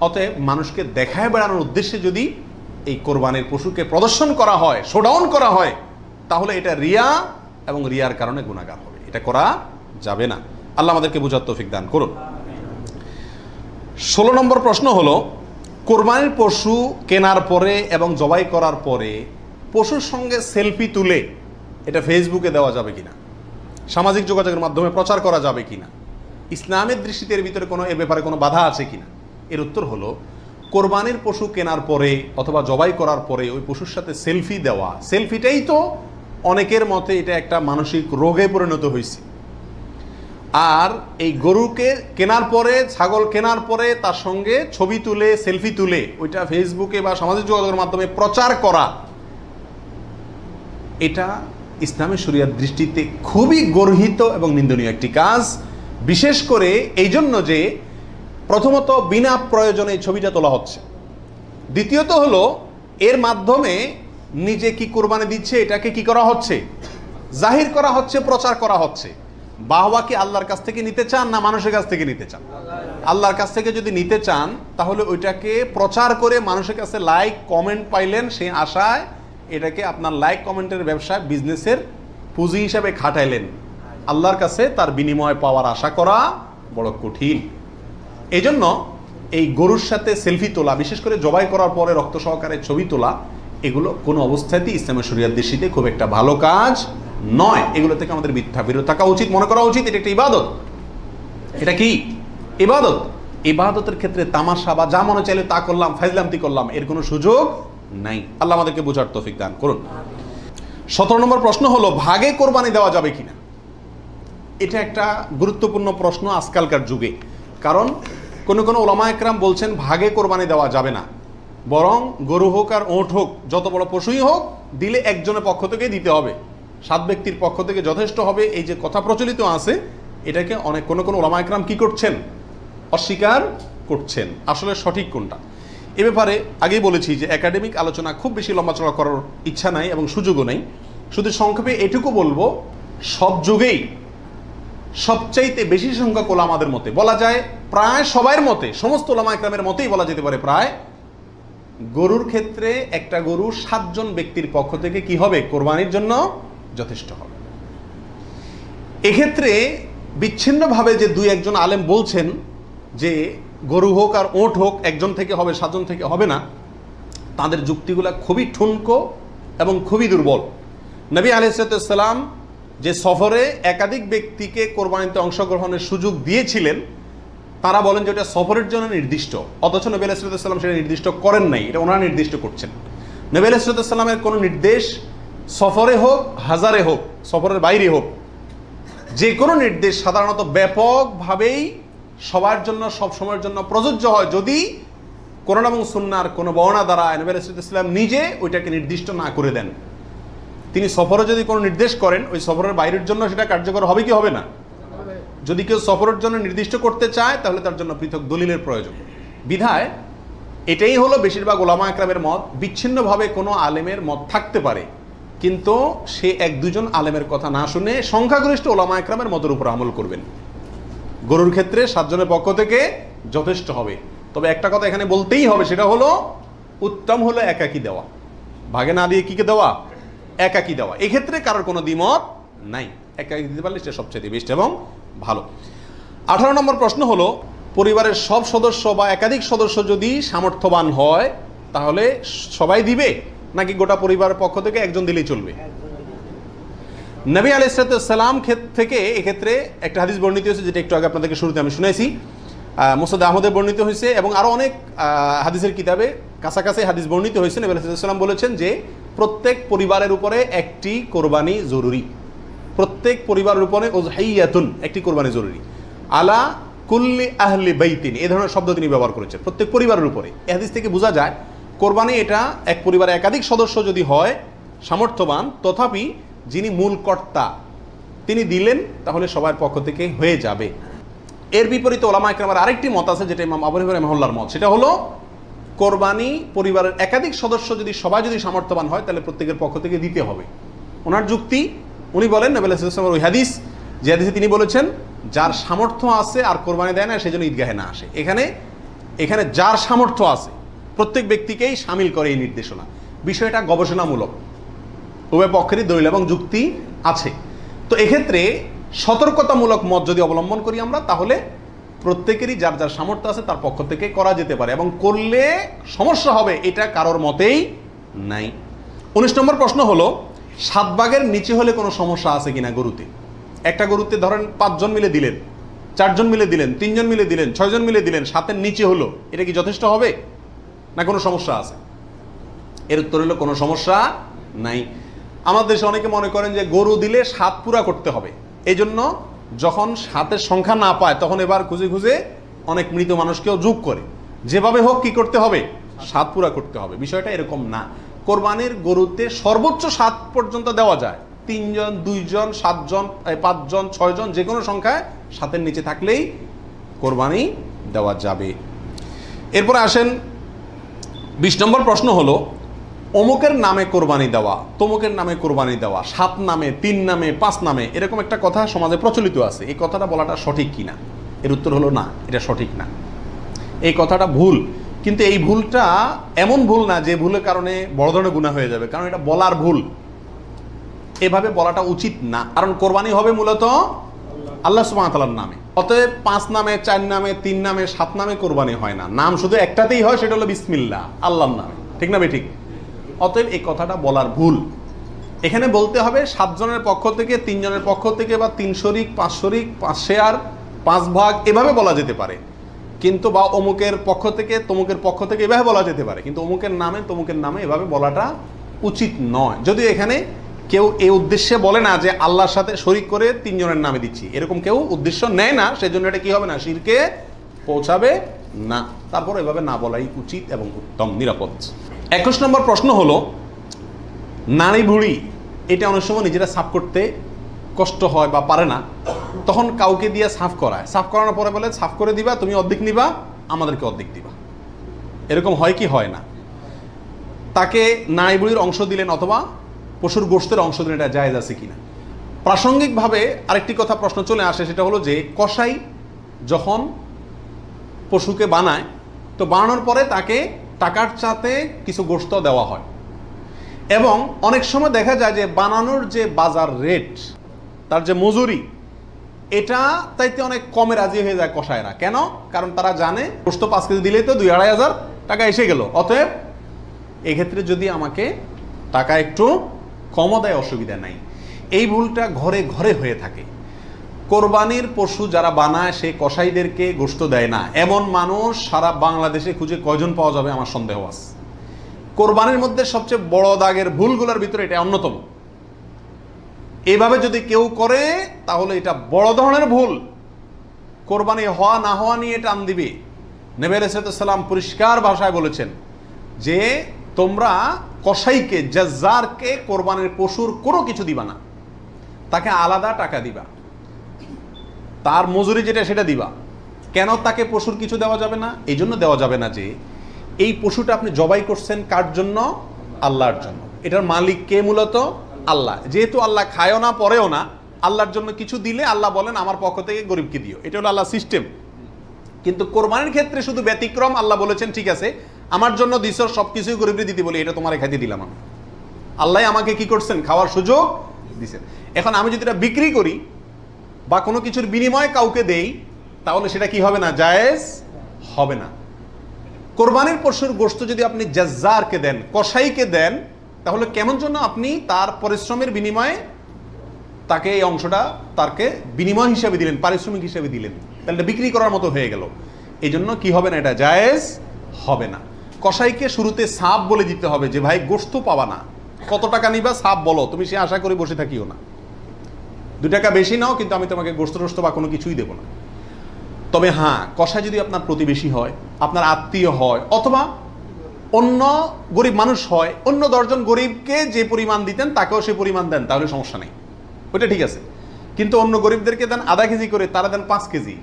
অতএব মানুষকে দেখায় বেড়ানোর উদ্দেশ্যে যদি এই কোরবানির পশুকে প্রদর্শন করা হয়, শোডাউন করা হয়, তাহলে এটা রিয়া, এবং রিয়ার কারণে গুনাহগার হবে। এটা করা যাবে না। আল্লাহ আমাদেরকে বুঝার তৌফিক দান করুন। 16 নম্বর প্রশ্ন হলো, কোরবানির পশু কেনার পরে এবং জবাই করার পরে পশুর সঙ্গে সেলফি তুলে এটা ফেসবুকে দেওয়া যাবে কিনা, সামাজিক যোগাযোগের মাধ্যমে প্রচার করা যাবে কিনা, ইসলামের দৃষ্টিতে এর ভিতরে কোনো, এ ব্যাপারে কোনো বাধা আছে কিনা? এর উত্তর হলো, কোরবানির পশু কেনার পরে অথবা জবাই করার পরে ওই পশুর সাথে সেলফি দেওয়া, সেলফিটাই তো অনেকের মতে এটা একটা মানসিক রোগে পরিণত হয়েছে। আর এই গরুকে কেনার পরে, ছাগল কেনার পরে তার সঙ্গে ছবি তুলে, সেলফি তুলে ওইটা ফেসবুকে বা সামাজিক যোগাযোগের মাধ্যমে প্রচার করা, এটা ইসলামের শরিয়ার দৃষ্টিতে খুবই গর্হিত এবং নিন্দনীয় একটি কাজ। বিশেষ করে এই জন্য যে প্রথমত বিনা প্রয়োজনে এই ছবিটা তোলা হচ্ছে, দ্বিতীয়ত হলো এর মাধ্যমে নিজে কি কোরবানি দিচ্ছে এটাকে কি করা হচ্ছে? জাহির করা হচ্ছে, প্রচার করা হচ্ছে। বাহবা কি আল্লাহর কাছ থেকে নিতে চান না মানুষের কাছ থেকে নিতে চান? আল্লাহর কাছ থেকে যদি নিতে চান তাহলে ওইটাকে প্রচার করে মানুষের কাছে লাইক কমেন্ট পাইলেন, সেই আশায় এটাকে আপনার লাইক কমেন্টের ব্যবসায়, বিজনেসের পুঁজি হিসাবে খাটাইলেন। আল্লাহর কাছে তার বিনিময় পাওয়ার আশা করা বড় কঠিন। এই জন্য এই গরুর সাথে সেলফি তোলা, বিশেষ করে জবাই করার পরে রক্ত সহকারে ছবি তোলা, এগুলো কোনো অবস্থাতেই ইসলামের শরিয়ার দৃষ্টিতে খুব একটা ভালো কাজ নয়। এগুলো থেকে আমাদের বিরত থাকা উচিত, মনে করা উচিত এটা একটা ইবাদত। এটা কি ইবাদত? ইবাদতের ক্ষেত্রে তামাশা বা যা মনে চাইলে তা করলাম, ফাইজলামতি করলাম, এর কোনো সুযোগ নাই। আল্লাহ আমাদেরকে বোঝার তৌফিক দান করুন। 17 নম্বর প্রশ্ন হলো, ভাগে কোরবানি দেওয়া যাবে কিনা? এটা একটা গুরুত্বপূর্ণ প্রশ্ন আজকালকার যুগে। কারণ কোনো ওলামা একরাম বলছেন ভাগে কোরবানি দেওয়া যাবে না, বরং গরু হোক আর ওঁট হোক, যত বড় পশুই হোক, দিলে একজনের পক্ষ থেকে দিতে হবে, 7 ব্যক্তির পক্ষ থেকে যথেষ্ট হবে। এই যে কথা প্রচলিত আছে, এটাকে অনেক কোনো ওলামা একরাম কি করছেন? অস্বীকার করছেন, আসলে সঠিক কোনটা? এ ব্যাপারে আগেই বলেছি যে একাডেমিক আলোচনা খুব বেশি লম্বাচড়া করার ইচ্ছা নাই এবং সুযোগও নেই। শুধু সংক্ষেপে এটুকু বলবো, সব যুগেই সবচাইতে বেশি সংখ্যক ওলামাদের মতে, বলা যায় প্রায় সবার মতে, সমস্ত ওলামা ইকরামের মতেই বলা যেতে পারে প্রায়, গরুর ক্ষেত্রে একটা গরু 7 জন ব্যক্তির পক্ষ থেকে কি হবে? কোরবানির জন্য যথেষ্ট হবে। এক্ষেত্রে বিচ্ছিন্নভাবে যে 2-1 আলেম বলছেন যে গরু হোক আর ওট হোক একজন থেকে হবে, 7 জন থেকে হবে না, তাদের যুক্তিগুলা খুবই ঠুনকো এবং খুবই দুর্বল। নবী আলাইহিস সালাম যে সফরে একাধিক ব্যক্তিকে কোরবানিতে অংশগ্রহণের সুযোগ দিয়েছিলেন, তারা বলেন যে এটা সফরের জন্য নির্দিষ্ট, অথচ নবী আলাইহিস সালাম সেটা নির্দিষ্ট করেন নাই, এটা ওনারা নির্দিষ্ট করছেন। নবী আলাইহিস সালামের কোনো নির্দেশ সফরে হোক, হাজারে হোক, সফরের বাইরে হোক, যে কোনো নির্দেশ সাধারণত ব্যাপকভাবেই সবার জন্য সব সময়ের জন্য প্রযোজ্য হয় যদি কোরআন এবং সুন্নাহর কোনো বর্ণনা দ্বারা নবী আলাইহিস সালাম নিজে ওইটাকে নির্দিষ্ট না করে দেন। তিনি সফরে যদি কোনো নির্দেশ করেন, ওই সফরের বাইরের জন্য সেটা কার্যকর হবে কি হবে না? যদি কেউ সফরের জন্য নির্দিষ্ট করতে চায় তাহলে তার জন্য পৃথক দলিলের প্রয়োজন। বিধায় এটাই হলো বেশিরভাগ ওলামা একরামের মত। বিচ্ছিন্নভাবে কোনো আলেমের মত থাকতে পারে, কিন্তু সে 1-2 আলেমের কথা না শুনে সংখ্যাগরিষ্ঠ ওলামা একরামের মতের উপর আমল করবেন। গরুর ক্ষেত্রে 7 জনের পক্ষ থেকে যথেষ্ট হবে। তবে একটা কথা এখানে বলতেই হবে, সেটা হলো উত্তম হলো একাকি দেওয়া, ভাগে না দিয়ে কিকে দেওয়া? একাকি দেওয়া। এক্ষেত্রে কারোর কোনো দ্বিমত নাই, একাকি দিতে পারলে সেটা সবচেয়ে বেস্ট এবং ভালো। 18 নম্বর প্রশ্ন হলো, পরিবারের সব সদস্য বা একাধিক সদস্য যদি সামর্থ্যবান হয় তাহলে সবাই দিবে, নাকি গোটা পরিবারের পক্ষ থেকে একজন দিলেই চলবে? নবী আলাইহিস সালাম থেকে এক্ষেত্রে একটা হাদিস বর্ণিত হয়েছে, যেটা একটু আগে আপনাদেরকে শুরুতে আমি শুনাইছি, মুসনাদ আহমদে বর্ণিত হয়েছে এবং আরও অনেক হাদিসের কিতাবে কাছাকাছি হাদিস বর্ণিত হয়েছে। নবী আলাইহিস সালাম বলেছেন যে প্রত্যেক পরিবারের উপরে একটি কোরবানি জরুরি, প্রত্যেক পরিবারের উপরে উযহিয়াতুন, একটি কোরবানি জরুরি, আলা কুল্লি আহলি বাইতিন, এই ধরনের শব্দ তিনি ব্যবহার করেছেন, প্রত্যেক পরিবারের উপরে। এই হাদিস থেকে বোঝা যায় কোরবানি এটা এক পরিবারে একাধিক সদস্য যদি হয় সামর্থ্যবান, তথাপি যিনি মূল কর্তা তিনি দিলেন তাহলে সবার পক্ষ থেকে হয়ে যাবে। এর বিপরীতে ওলামা ইকরামের আরেকটি মত আছে, যেটা ইমাম আবু হানিফা রাহিমাহুল্লাহর মত, সেটা হলো কোরবানি পরিবারের একাধিক সদস্য যদি সবাই যদি সামর্থ্যবান হয় তাহলে প্রত্যেকের পক্ষ থেকে দিতে হবে। ওনার যুক্তি, উনি বলেন নবী আলাইহিস সালামের ওই হাদিস, যে হাদিসে তিনি বলেছেন যার সামর্থ্য আছে আর কোরবানি দেয় না সেজন্য ঈদগাহে না আসে। এখানে যার সামর্থ্য আছে প্রত্যেক ব্যক্তিকেই শামিল করে এই নির্দেশনা। বিষয়টা গবেষণামূলক, উভয় পক্ষেরই দলিল এবং যুক্তি আছে। তো এক্ষেত্রে সতর্কতামূলক মত যদি অবলম্বন করি আমরা, তাহলে প্রত্যেকেরই যার যার সামর্থ্য আছে তার পক্ষ থেকে করা যেতে পারে, এবং করলে সমস্যা হবে এটা কারোর মতেই নাই। 19 নম্বর প্রশ্ন হলো, 7 ভাগের নিচে হলে কোনো সমস্যা আছে কিনা গরুতে? একটা গরুতে ধরেন 5 জন মিলে দিলেন, 4 জন মিলে দিলেন, 3 জন মিলে দিলেন, 6 জন মিলে দিলেন, 7-এর নিচে হলো, এটা কি যথেষ্ট হবে না কোনো সমস্যা আছে? এর উত্তর হলো কোনো সমস্যা নাই। আমাদের দেশে অনেকে মনে করেন যে গরু দিলে 7 পুরা করতে হবে, এই জন্য যখন 7-এর সংখ্যা না পায় তখন এবার খুঁজে খুঁজে অনেক মৃত মানুষকেও যোগ করে, যেভাবে হোক কি করতে হবে? 7 পুরা করতে হবে। বিষয়টা এরকম না। কোরবানির গরুতে সর্বোচ্চ 7 পর্যন্ত দেওয়া যায়, 3 জন, 2 জন, 7 জন, 5 জন, 6 জন, যে কোনো সংখ্যায় 7-এর নিচে থাকলেই কোরবানি দেওয়া যাবে। এরপরে আসেন 20 নম্বর প্রশ্ন হলো, অমুকের নামে কোরবানি দেওয়া, তমুকের নামে কোরবানি দেওয়া, 7 নামে, 3 নামে, 5 নামে, এরকম একটা কথা সমাজে প্রচলিত আছে। এই কথাটা বলাটা সঠিক কিনা? এর উত্তর হলো না, এটা সঠিক না, এই কথাটা ভুল। কিন্তু এই ভুলটা এমন ভুল না যে ভুলের কারণে বড় ধরনের গুনাহ হয়ে যাবে, কারণ এটা বলার ভুল, এভাবে বলাটা উচিত না। কারণ কোরবানি হবে মূলত আল্লাহ সুবহানাহু ওয়া তাআলার নামে, অতএব 5 নামে, 4 নামে, 3 নামে, 7 নামে কোরবানি হয় না। নাম শুধু একটাতেই হয়, সেটা হলো বিসমিল্লাহ, আল্লাহর নামে, ঠিক না ঠিক? অতএব এই কথাটা বলার ভুল। এখানে বলতে হবে 7 জনের পক্ষ থেকে, 3 জনের পক্ষ থেকে, বা 3 শরিক, 5 শরিক, 5 শেয়ার, 5 ভাগ, এভাবে বলা যেতে পারে। কিন্তু বা অমুকের পক্ষ থেকে, তমুকের পক্ষ থেকে, এভাবে বলা যেতে পারে, কিন্তু অমুকের নামে, তমুকের নামে এভাবে বলাটা উচিত নয়। যদিও এখানে কেউ এই উদ্দেশ্যে বলে না যে আল্লাহর সাথে শরিক করে 3 জনের নামে দিচ্ছি, এরকম কেউ উদ্দেশ্য নেয় না, সেজন্য এটা কি হবে না, শিরকে পৌঁছাবে না। তারপর এভাবে না বলাই উচিত এবং উত্তম, নিরাপদ। 21 নম্বর প্রশ্ন হলো, নারী বুড়ি এটা অনেক সময় নিজেরা সাফ করতে কষ্ট হয় বা পারে না, তখন কাউকে দিয়ে সাফ করায়, সাফ করানোর পরে বলে সাফ করে দিবা, তুমি অর্ধেক নিবা, আমাদেরকে অর্ধেক দিবা। এরকম হয় কি হয় না? তাকে নাড়ি বুড়ির অংশ দিলেন অথবা পশুর গোশতের অংশ দিলেন, এটা জায়েজ আছে কিনা? প্রাসঙ্গিকভাবে আরেকটি কথা প্রশ্ন চলে আসে, সেটা হলো যে কসাই যখন পশুকে বানায়, তো বানানোর পরে তাকে টাকার চাতে কিছু গোশত দেওয়া হয়, এবং অনেক সময় দেখা যায় যে বানানোর যে বাজার রেট, তার যে মজুরি, এটা তাইতে অনেক কমে রাজি হয়ে যায় কসাইরা। কেন? কারণ তারা জানে গোশত 5 কেজি দিলেই তো 2-2.5 টাকা এসে গেল, অতএব এক্ষেত্রে যদি আমাকে টাকা একটু কমও দেয় অসুবিধা নাই। এই ভুলটা ঘরে ঘরে হয়ে থাকে। কোরবানির পশু যারা বানায় সে কসাইদেরকে গোশত দেয় না, এমন মানুষ সারা বাংলাদেশে খুঁজে কয়জন পাওয়া যাবে আমার সন্দেহ আছে। কোরবানির মধ্যে সবচেয়ে বড় দাগের ভুলগুলোর ভিতরে এটা অন্যতম। এইভাবে যদি কেউ করে তাহলে এটা বড় ধরনের ভুল। কোরবানি হওয়া না হওয়া নিয়ে টান দিবে। নবী আলাইহিস সালাম পরিষ্কার ভাষায় বলেছেন যে তোমরা কসাইকে, জাজ্জারকে কোরবানির পশুর কোনো কিছু দিবা না, তাকে আলাদা টাকা দিবা, তার মজুরি যেটা সেটা দিবা। কেন তাকে পশুর কিছু দেওয়া যাবে না? এই জন্য দেওয়া যাবে না যে এই পশুটা আপনি জবাই করছেন কার জন্য? আল্লাহর জন্য। এটার মালিক কে? মূলত আল্লাহ। যেহেতু আল্লাহ খায়ও না পরেও না, আল্লাহর জন্য কিছু দিলে আল্লাহ বলেন আমার পক্ষ থেকে গরিবকে দিও। এটা হলো আল্লাহ সিস্টেম। কিন্তু কোরবানির ক্ষেত্রে শুধু ব্যতিক্রম, আল্লাহ বলেছেন ঠিক আছে আমার জন্য দিছ, সবকিছুই গরিবকে দিতে বলি, এটা তোমার খাইতে দিলাম আমি। আল্লাহ আমাকে কি করছেন? খাওয়ার সুযোগ দিছেন। এখন আমি যদি এটা বিক্রি করি বা কোনো কিছুর বিনিময়ে কাউকে দেই, তাহলে সেটা কি হবে না? জায়েজ হবে না। কোরবানির পশুর গোশত যদি আপনি জাজ্জারকে দেন, কসাইকে দেন, তাহলে কেমন জন্য আপনি তার পরিশ্রমের বিনিময়ে তাকে এই অংশটা তাকে বিনিময় হিসাবে দিলেন, পারিশ্রমিক হিসাবে দিলেন, তাহলে এটা বিক্রি করার মতো হয়ে গেল। এই জন্য কি হবে না? এটা জায়েজ হবে না। কসাইকে শুরুতে সাপ বলে দিতে হবে যে ভাই গোশত পাবা না, কত টাকা নিবা সাপ বলো, তুমি সে আশা করে বসে থাকিও না, 2 টাকা বেশি নাও, কিন্তু আমি তোমাকে গোশত টোস্ত বা কোনো কিছুই দেবো না। তবে হ্যাঁ, কসাই যদি আপনার প্রতিবেশী হয়, আপনার আত্মীয় হয়, অথবা অন্য গরিব মানুষ হয়, অন্য 10 জন গরিবকে যে পরিমাণ দিতেন তাকেও সে পরিমাণ দেন, তাহলে সমস্যা নেই, ওইটা ঠিক আছে। কিন্তু অন্য গরিবদেরকে দেন আধা কেজি করে, তারা দেন 5 কেজি,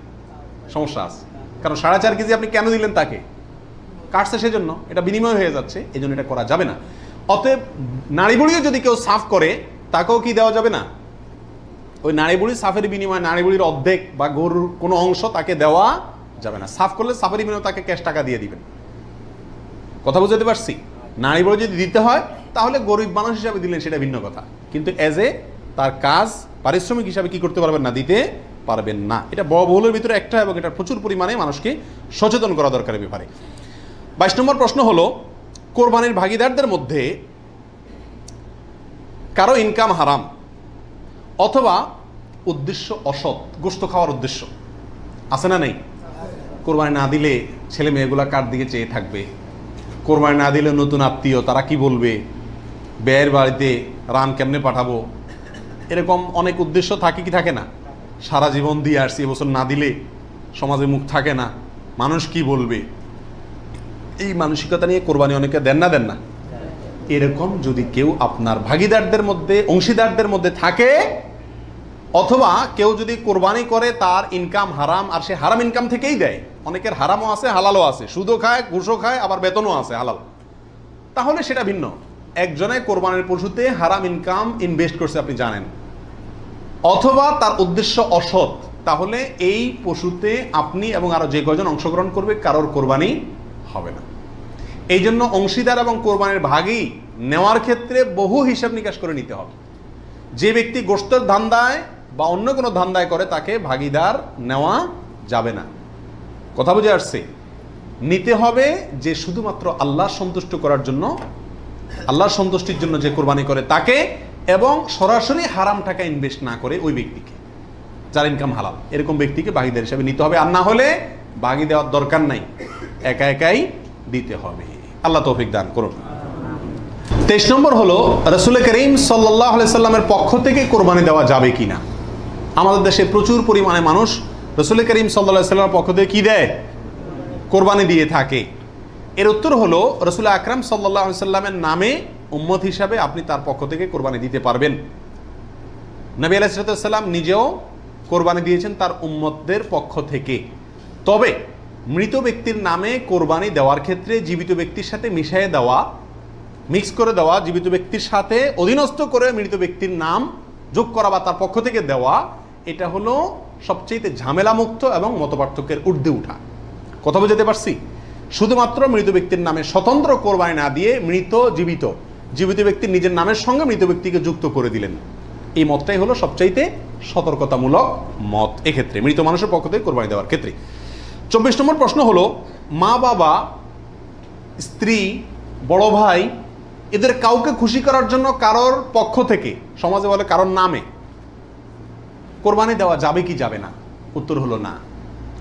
সমস্যা আছে। কারণ 4.5 কেজি আপনি কেন দিলেন? তাকে কাটছে সেজন্য, এটা বিনিময় হয়ে যাচ্ছে, এই জন্য এটা করা যাবে না। অতএব নাড়ি বুড়িও যদি কেউ সাফ করে, তাকেও কি দেওয়া যাবে না? ওই নাড়ি বুড়ির সাফের বিনিময়ে নাড়ি বুড়ির অর্ধেক বা গরুর কোনো অংশ তাকে দেওয়া যাবে না। সাফ করলে সাফের বিনিময়ে তাকে ক্যাশ টাকা দিয়ে দিবেন। কথা বুঝতে পারছি? নাড়ি বুড়ি যদি দিতে হয় তাহলে গরিব মানুষ হিসাবে দিলেন, সেটা ভিন্ন কথা, কিন্তু এজ এ তার কাজ পারিশ্রমিক হিসাবে কি করতে পারবেন না? দিতে পারবেন না। এটা বড় বহুলের ভিতরে একটা, এবং এটা প্রচুর পরিমাণে মানুষকে সচেতন করা দরকার এ ব্যাপারে। 22 নম্বর প্রশ্ন হলো, কোরবানির ভাগিদারদের মধ্যে কারো ইনকাম হারাম অথবা উদ্দেশ্য অসৎ, গোশত খাওয়ার উদ্দেশ্য আছে না নেই? কোরবানি না দিলে ছেলে মেয়েগুলা কার দিকে চেয়ে থাকবে, কোরবানি না দিলে নতুন আত্মীয় তারা কি বলবে, ব্যয়ের বাড়িতে রান কেমনে পাঠাবো, এরকম অনেক উদ্দেশ্য থাকে কি থাকে না? সারা জীবন দিয়ে আসছি, এবছর না দিলে সমাজে মুখ থাকে না, মানুষ কি বলবে, এই মানসিকতা নিয়ে কোরবানি অনেকে দেন না না? এরকম যদি কেউ আপনার ভাগিদারদের মধ্যে, অংশীদারদের মধ্যে থাকে, অথবা কেউ যদি কোরবানি করে তার ইনকাম হারাম, আর সে হারাম ইনকাম থেকেই দেয়, অনেকের হারামও আছে হালালও আছে, সুদও খায় ঘুষও খায়, আবার বেতনও আছে হালাল, তাহলে সেটা ভিন্ন। একজনে কোরবানির পশুতে হারাম ইনকাম ইনভেস্ট করছে আপনি জানেন, অথবা তার উদ্দেশ্য অসৎ, তাহলে এই পশুতে আপনি এবং আরো যে কয়জন অংশগ্রহণ করবে কারোর কোরবানি হবে না। এই জন্য অংশীদার এবং কোরবানির ভাগই নেওয়ার ক্ষেত্রে বহু হিসাব নিকাশ করে নিতে হবে। যে ব্যক্তি গোশতের ধান্দায় বা অন্য কোনো ধান্দায় করে তাকে ভাগিদার নেওয়া যাবে না। কথা বুঝে আসছে? নিতে হবে যে শুধুমাত্র আল্লাহ সন্তুষ্ট করার জন্য, আল্লাহর সন্তুষ্টির জন্য যে কোরবানি করে তাকে, এবং সরাসরি হারাম টাকা ইনভেস্ট না করে ওই ব্যক্তিকে, যার ইনকাম হালাল, এরকম ব্যক্তিকে ভাগিদার হিসাবে নিতে হবে। আর না হলে ভাগি দেওয়ার দরকার নাই, একা একাই দিতে হবে। আল্লাহ তৌফিক দান করুন। 23 নম্বর হলো, রাসূল করিম সাল্লাল্লাহু আলাইহি সাল্লামের পক্ষ থেকে কোরবানি দেওয়া যাবে কিনা। আমাদের দেশে প্রচুর পরিমাণে মানুষ রাসূল করিম সাল্লাল্লাহু আলাইহি সাল্লামের পক্ষ থেকে কি দেয়? কোরবানি দিয়ে থাকে। এর উত্তর হলো, রাসূল আকরাম সাল্লাল্লাহু আলাইহি সাল্লামের নামে উম্মত হিসাবে আপনি তার পক্ষ থেকে কোরবানি দিতে পারবেন। নবী আলাইহিস সালাম নিজেও কোরবানি দিয়েছেন তার উম্মতদের পক্ষ থেকে। তবে মৃত ব্যক্তির নামে কোরবানি দেওয়ার ক্ষেত্রে জীবিত ব্যক্তির সাথে মিশিয়ে দেওয়া, মিক্স করে দেওয়া, জীবিত ব্যক্তির সাথে অধীনস্থ করে মৃত ব্যক্তির নাম যোগ করা বা তার পক্ষ থেকে দেওয়া, এটা হলো সবচেয়ে ঝামেলামুক্ত এবং মতপার্থক্যের ঊর্ধ্বে উঠা। কথা বুঝতে পারছি? শুধুমাত্র মৃত ব্যক্তির নামে স্বতন্ত্র কোরবানি না দিয়ে জীবিত ব্যক্তির নিজের নামের সঙ্গে মৃত ব্যক্তিকে যুক্ত করে দিলেন, এই মতটাই হলো সবচাইতে সতর্কতামূলক মত এক্ষেত্রে মৃত মানুষের পক্ষ থেকে কোরবানি দেওয়ার ক্ষেত্রে। 24 নম্বর প্রশ্ন হলো, মা বাবা, স্ত্রী, বড় ভাই এদের কাউকে খুশি করার জন্য কারোর পক্ষ থেকে, সমাজে বলে কারোর নামে, কোরবানি দেওয়া যাবে কি যাবে না? উত্তর হলো না।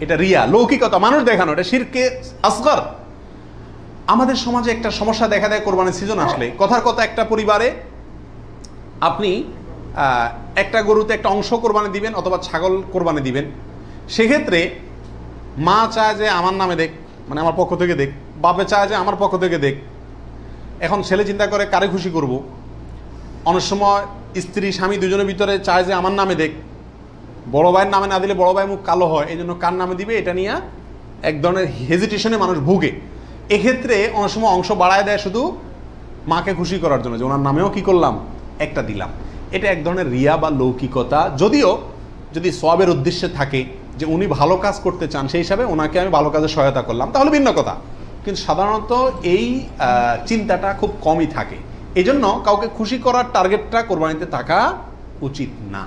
এটা রিয়া, লৌকিকতা, মানুষ দেখানো, এটা শিরকে আসগর। আমাদের সমাজে একটা সমস্যা দেখা দেয় কোরবানির সিজন আসলে। কথার কথা, একটা পরিবারে আপনি একটা গরুতে একটা অংশ কোরবানি দিবেন অথবা ছাগল কোরবানি দিবেন, সেক্ষেত্রে মা চায় যে আমার নামে দেখ, মানে আমার পক্ষ থেকে দেখ, বাপে চায় যে আমার পক্ষ থেকে দেখ। এখন ছেলে চিন্তা করে কারে খুশি করব। অনেক সময় স্ত্রী স্বামী দুজনের ভিতরে চায় যে আমার নামে দেখ, বড় ভাইয়ের নামে না দিলে বড় ভাই মুখ কালো হয়, এই জন্য কার নামে দিবে এটা নিয়ে এক ধরনের হেজিটেশনে মানুষ ভুগে। এক্ষেত্রে অনেক সময় অংশ বাড়ায় দেয় শুধু মাকে খুশি করার জন্য, যে ওনার নামেও কি করলাম, একটা দিলাম। এটা এক ধরনের রিয়া বা লৌকিকতা। যদিও যদি সওয়াবের উদ্দেশ্যে থাকে যে উনি ভালো কাজ করতে চান, সেই হিসাবে ওনাকে আমি ভালো কাজে সহায়তা করলাম, তাহলে ভিন্ন কথা। কিন্তু সাধারণত এই চিন্তাটা খুব কমই থাকে। এই জন্য কাউকে খুশি করার টার্গেটটা কোরবানিতে থাকা উচিত না।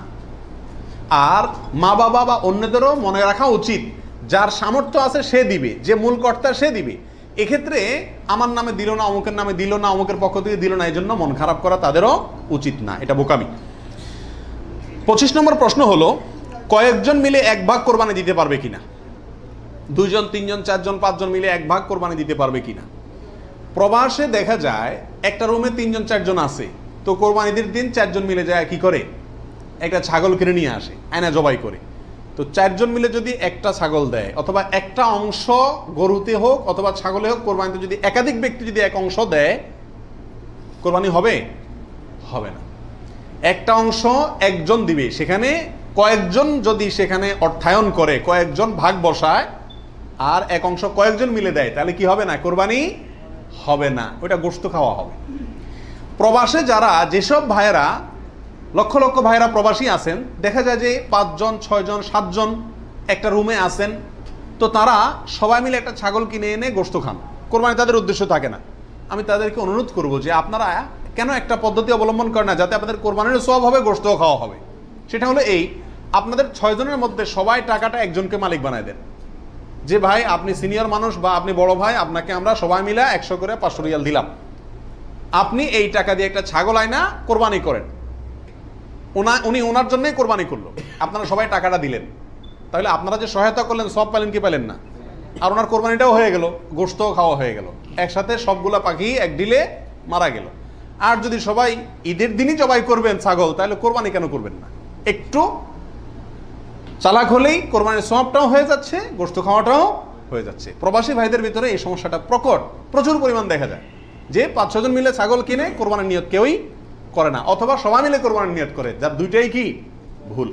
আর মা বাবা বা অন্যদেরও মনে রাখা উচিত, যার সামর্থ্য আছে সে দিবে, যে মূল কর্তা সে দিবে। এক্ষেত্রে আমার নামে দিল না, অমুকের নামে দিল না, অমুকের পক্ষ থেকে দিল না, এই জন্য মন খারাপ করা তাদেরও উচিত না, এটা বোকামি। 25 নম্বর প্রশ্ন হলো, কয়েকজন মিলে এক ভাগ কোরবানি দিতে পারবে কিনা? 2 জন, 3 জন, 4 জন, 5 জন মিলে এক ভাগ কোরবানি দিতে পারবে কিনা? প্রবাসে দেখা যায় একটা রুমে 3 জন 4 জন আছে, তো কোরবানিদের দিন 4 জন মিলে যায় কি করে, একটা ছাগল কিনে নিয়ে আসে, আয়না জবাই করে। তো 4 জন মিলে যদি একটা ছাগল দেয়, অথবা একটা অংশ গরুতে হোক অথবা ছাগলে হোক, কোরবানিতে যদি একাধিক ব্যক্তি যদি এক অংশ দেয়, কোরবানি হবে? হবে না। একটা অংশ একজন দিবে, সেখানে কয়েকজন যদি সেখানে অর্থায়ন করে, কয়েকজন ভাগ বসায়, আর এক অংশ কয়েকজন মিলে দেয়, তাহলে কি হবে না? কোরবানি হবে না, ওটা গোশত খাওয়া হবে। প্রবাসে যারা, যেসব ভাইয়েরা, লক্ষ লক্ষ ভাইয়েরা প্রবাসী আছেন, দেখা যায় যে 5 জন, 6 জন, 7 জন একটা রুমে আছেন, তো তারা সবাই মিলে একটা ছাগল কিনে এনে গোশত খান, কোরবানি তাদের উদ্দেশ্য থাকে না। আমি তাদেরকে অনুরোধ করব যে আপনারা কেন একটা পদ্ধতি অবলম্বন করেন না, যাতে আপনাদের কোরবানির সওয়াব হবে, গোশতও খাওয়া হবে। সেটা হলো এই, আপনাদের 6 জনের মধ্যে সবাই টাকাটা একজনকে মালিক বানায় দেন, যে ভাই আপনি সিনিয়র মানুষ বা আপনি বড় ভাই, আপনাকে আমরা সবাই মিলে 100 করে 500 রিয়াল দিলাম, আপনি এই টাকা দিয়ে একটা ছাগল আয়না কোরবানি করেন। উনি ওনার জন্যই কোরবানি করলো, আপনারা সবাই টাকাটা দিলেন, তাহলে আপনারা যে সহায়তা করলেন সব পেলেন কি পেলেন না? আর ওনার কোরবানিটাও হয়ে গেল, গোশতও খাওয়া হয়ে গেল, একসাথে সবগুলা পাখি এক ডিলে মারা গেল। আর যদি সবাই ঈদের দিনই জবাই করবেন ছাগল, তাহলে কোরবানি কেন করবেন না? একটু চালাক হলেই কোরবানির সওয়াবটাও হয়ে যাচ্ছে, গোশত খাওয়াটাও হয়ে যাচ্ছে। প্রবাসী ভাইদের ভিতরে এই সমস্যাটা প্রচুর পরিমাণ দেখা যায়, যে 5-6 জন মিলে ছাগল কিনে কোরবানির নিয়ত কেউই করে না, অথবা সবাই মিলে কোরবানির নিয়ত করে, যার দুইটাই কি ভুল।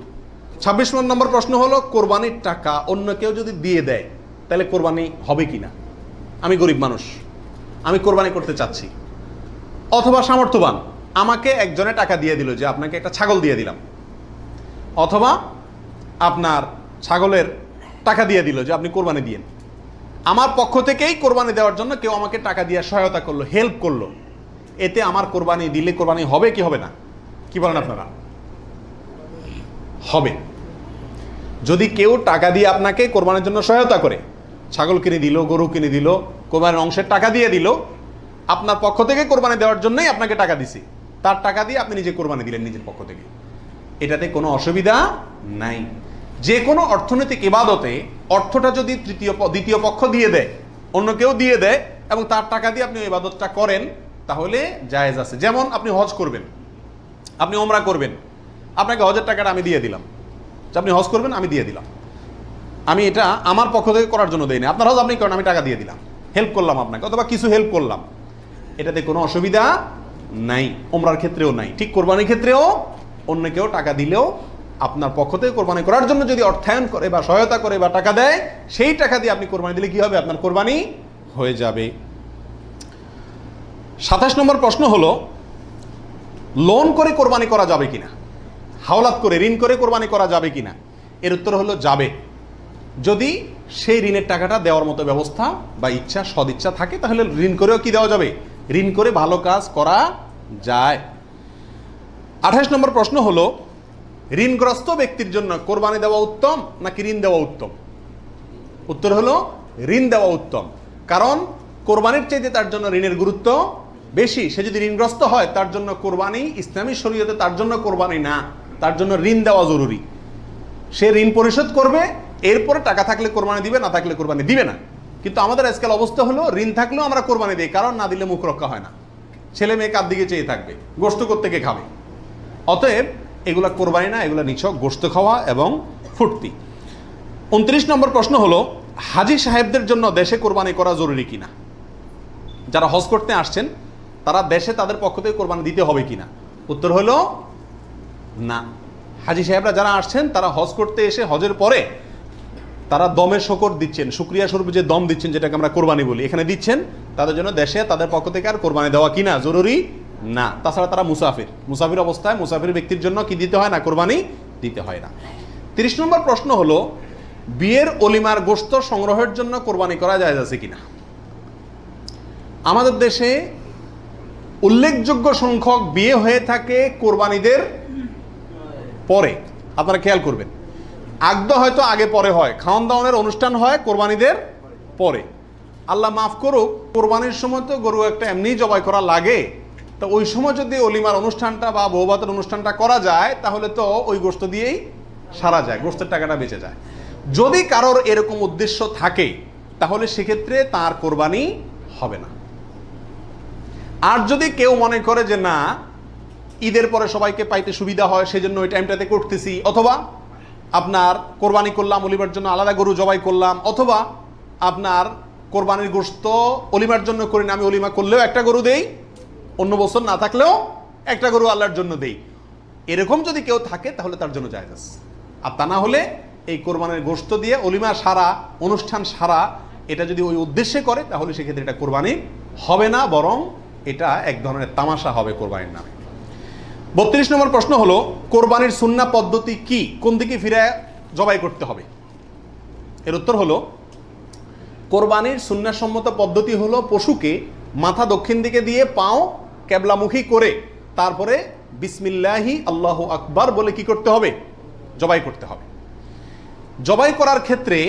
26 নম্বর প্রশ্ন হলো, কোরবানির টাকা অন্য কেউ যদি দিয়ে দেয়, তাহলে কোরবানি হবে কিনা? আমি গরিব মানুষ, আমি কোরবানি করতে চাচ্ছি, অথবা সামর্থ্যবান, আমাকে একজনে টাকা দিয়ে দিল যে আপনাকে একটা ছাগল দিয়ে দিলাম, অথবা আপনার ছাগলের টাকা দিয়ে দিল যে আপনি কোরবানি দিয়েন। আমার পক্ষ থেকেই কোরবানি দেওয়ার জন্য কেউ আমাকে টাকা দিয়ে সহায়তা করলো, হেল্প করলো, এতে আমার কোরবানি দিলে কোরবানি হবে কি হবে না? কি বলেন আপনারা? হবে। যদি কেউ টাকা দিয়ে আপনাকে কোরবানির জন্য সহায়তা করে, ছাগল কিনে দিল, গরু কিনে দিল, কোরবানির অংশের টাকা দিয়ে দিল, আপনার পক্ষ থেকে কোরবানি দেওয়ার জন্যই আপনাকে টাকা দিছি, তার টাকা দিয়ে আপনি নিজে কোরবানি দিলেন নিজের পক্ষ থেকে, এটাতে কোনো অসুবিধা নাই। যে কোনো অর্থনৈতিক ইবাদতে অর্থটা যদি দ্বিতীয় পক্ষ দিয়ে দেয়, অন্য কেউ দিয়ে দেয়, এবং তার টাকা দিয়ে আপনি ইবাদতটা করেন, তাহলে জায়েজ আছে। যেমন আপনি হজ করবেন, আপনি ওমরা করবেন, আপনাকে হজের টাকাটা আমি দিয়ে দিলাম, আপনি হজ করবেন, আমি দিয়ে দিলাম, আমি এটা আমার পক্ষ থেকে করার জন্য দেই না, আপনার হজ আপনি করেন, আমি টাকা দিয়ে দিলাম, হেল্প করলাম আপনাকে, অথবা কিছু হেল্প করলাম, এটাতে কোনো অসুবিধা নাই। ওমরার ক্ষেত্রেও নাই, ঠিক কোরবানির ক্ষেত্রেও অন্য কেউ টাকা দিলেও আপনার পক্ষ থেকে কোরবানি করার জন্য যদি অর্থায়ন করে বা সহায়তা করে বা টাকা দেয়, সেই টাকা দিয়ে আপনি কোরবানি দিলে কি হবে? আপনার কোরবানি হয়ে যাবে। 27 নম্বর প্রশ্ন হলো, লোন করে কোরবানি করা যাবে কিনা, হাওলাত করে ঋণ করে কোরবানি করা যাবে কিনা? এর উত্তর হলো যাবে, যদি সেই ঋণের টাকাটা দেওয়ার মতো ব্যবস্থা বা ইচ্ছা সদিচ্ছা থাকে, তাহলে ঋণ করেও কি দেওয়া যাবে? ঋণ করে ভালো কাজ করা যায়। 28 নম্বর প্রশ্ন হলো, ঋণগ্রস্ত ব্যক্তির জন্য কোরবানি দেওয়া উত্তম নাকি ঋণ দেওয়া উত্তম? উত্তর হলো ঋণ দেওয়া উত্তম, কারণ কোরবানির চাইতে তার জন্য ঋণের গুরুত্ব বেশি। সে যদি ঋণগ্রস্ত হয়, তার জন্য কোরবানি ইসলামী শরীয়তে তার জন্য কোরবানি না, তার জন্য ঋণ দেওয়া জরুরি। সে ঋণ পরিশোধ করবে, এরপরে টাকা থাকলে কোরবানি দিবে, না থাকলে কোরবানি দিবে না। কিন্তু আমাদের আজকাল অবস্থা হলো, ঋণ থাকলেও আমরা কোরবানি দিই, কারণ না দিলে মুখ রক্ষা হয় না, ছেলে মেয়ে কার দিকে চেয়ে থাকবে, গোশত কোত্থেকে খাবে। অতএব এগুলা কোরবানি না, এগুলা নিছক গোশত খাওয়া এবং ফুর্তি। 29 নম্বর প্রশ্ন হলো, হাজি সাহেবদের জন্য দেশে কোরবানি করা জরুরি কিনা? যারা হজ করতে আসছেন তারা দেশে তাদের পক্ষ থেকে কোরবানি দিতে হবে কিনা? উত্তর হলো না। হাজি সাহেবরা যারা আসছেন তারা হজ করতে এসে হজের পরে তারা দমে শকর দিচ্ছেন, শুকরিয়া স্বরূপ যে দম দিচ্ছেন, যেটাকে আমরা কোরবানি বলি, এখানে দিচ্ছেন, তাদের জন্য দেশে তাদের পক্ষ থেকে আর কোরবানি দেওয়া কিনা জরুরি না। তাছাড়া তারা মুসাফির অবস্থায় মুসাফির ব্যক্তির জন্য কি দিতে হয় না? কোরবানি দিতে হয় না। 30 নম্বর প্রশ্ন হলো, বিয়ের অলিমার গোশত সংগ্রহের জন্য কোরবানি করা জায়েজ আছে কিনা? আমাদের দেশে উল্লেখযোগ্য সংখ্যক বিয়ে হয়ে থাকে কোরবানিদের পরে। আপনারা খেয়াল করবেন, আগদ হয়তো আগে পরে হয়, খাওয়ান দাওয়ানের অনুষ্ঠান হয় কোরবানিদের পরে। আল্লাহ মাফ করুক, কোরবানির সময় তো গরু একটা এমনি জবাই করা লাগে, তো ওই সময় যদি অলিমার অনুষ্ঠানটা বা বৌভাতের অনুষ্ঠানটা করা যায়, তাহলে তো ওই গোশত দিয়েই সারা যায়, গোশতের টাকাটা বেঁচে যায়। যদি কারোর এরকম উদ্দেশ্য থাকে, তাহলে সেক্ষেত্রে তার কোরবানি হবে না। আর যদি কেউ মনে করে যে না, ঈদের পরে সবাইকে পাইতে সুবিধা হয়, সেজন্য ওই টাইমটাতে করতেছি, অথবা আপনার কোরবানি করলাম, অলিমার জন্য আলাদা গরু জবাই করলাম, অথবা আপনার কোরবানির গোশত অলিমার জন্য করি না, আমি অলিমা করলেও একটা গরু দেই, অন্য বছর না থাকলেও একটা গরু আল্লাহর জন্য দেই, এরকম যদি কেউ থাকে তাহলে তার জন্য জায়েজ আছে। আর তা না হলে এই কোরবানির গোশত দিয়ে অলিমা সারা, অনুষ্ঠান সারা, এটা যদি ওই উদ্দেশ্যে করে, তাহলে সেক্ষেত্রে এটা কোরবানি হবে না, বরং এটা এক ধরনের তামাশা হবে কোরবানির নামে। 32 নম্বর প্রশ্ন হলো, কোরবানির সুন্নাহ পদ্ধতি কি, কোন দিকে ফিরে জবাই করতে হবে? এর উত্তর হলো, কোরবানির সুন্নাহসম্মত পদ্ধতি হলো পশুকে মাথা দক্ষিণ দিকে দিয়ে পাও কেবলামুখী করে তারপরে বিসমিল্লাহি আল্লাহু আকবার বলে কি করতে হবে? জবাই করতে হবে। জবাই করার ক্ষেত্রে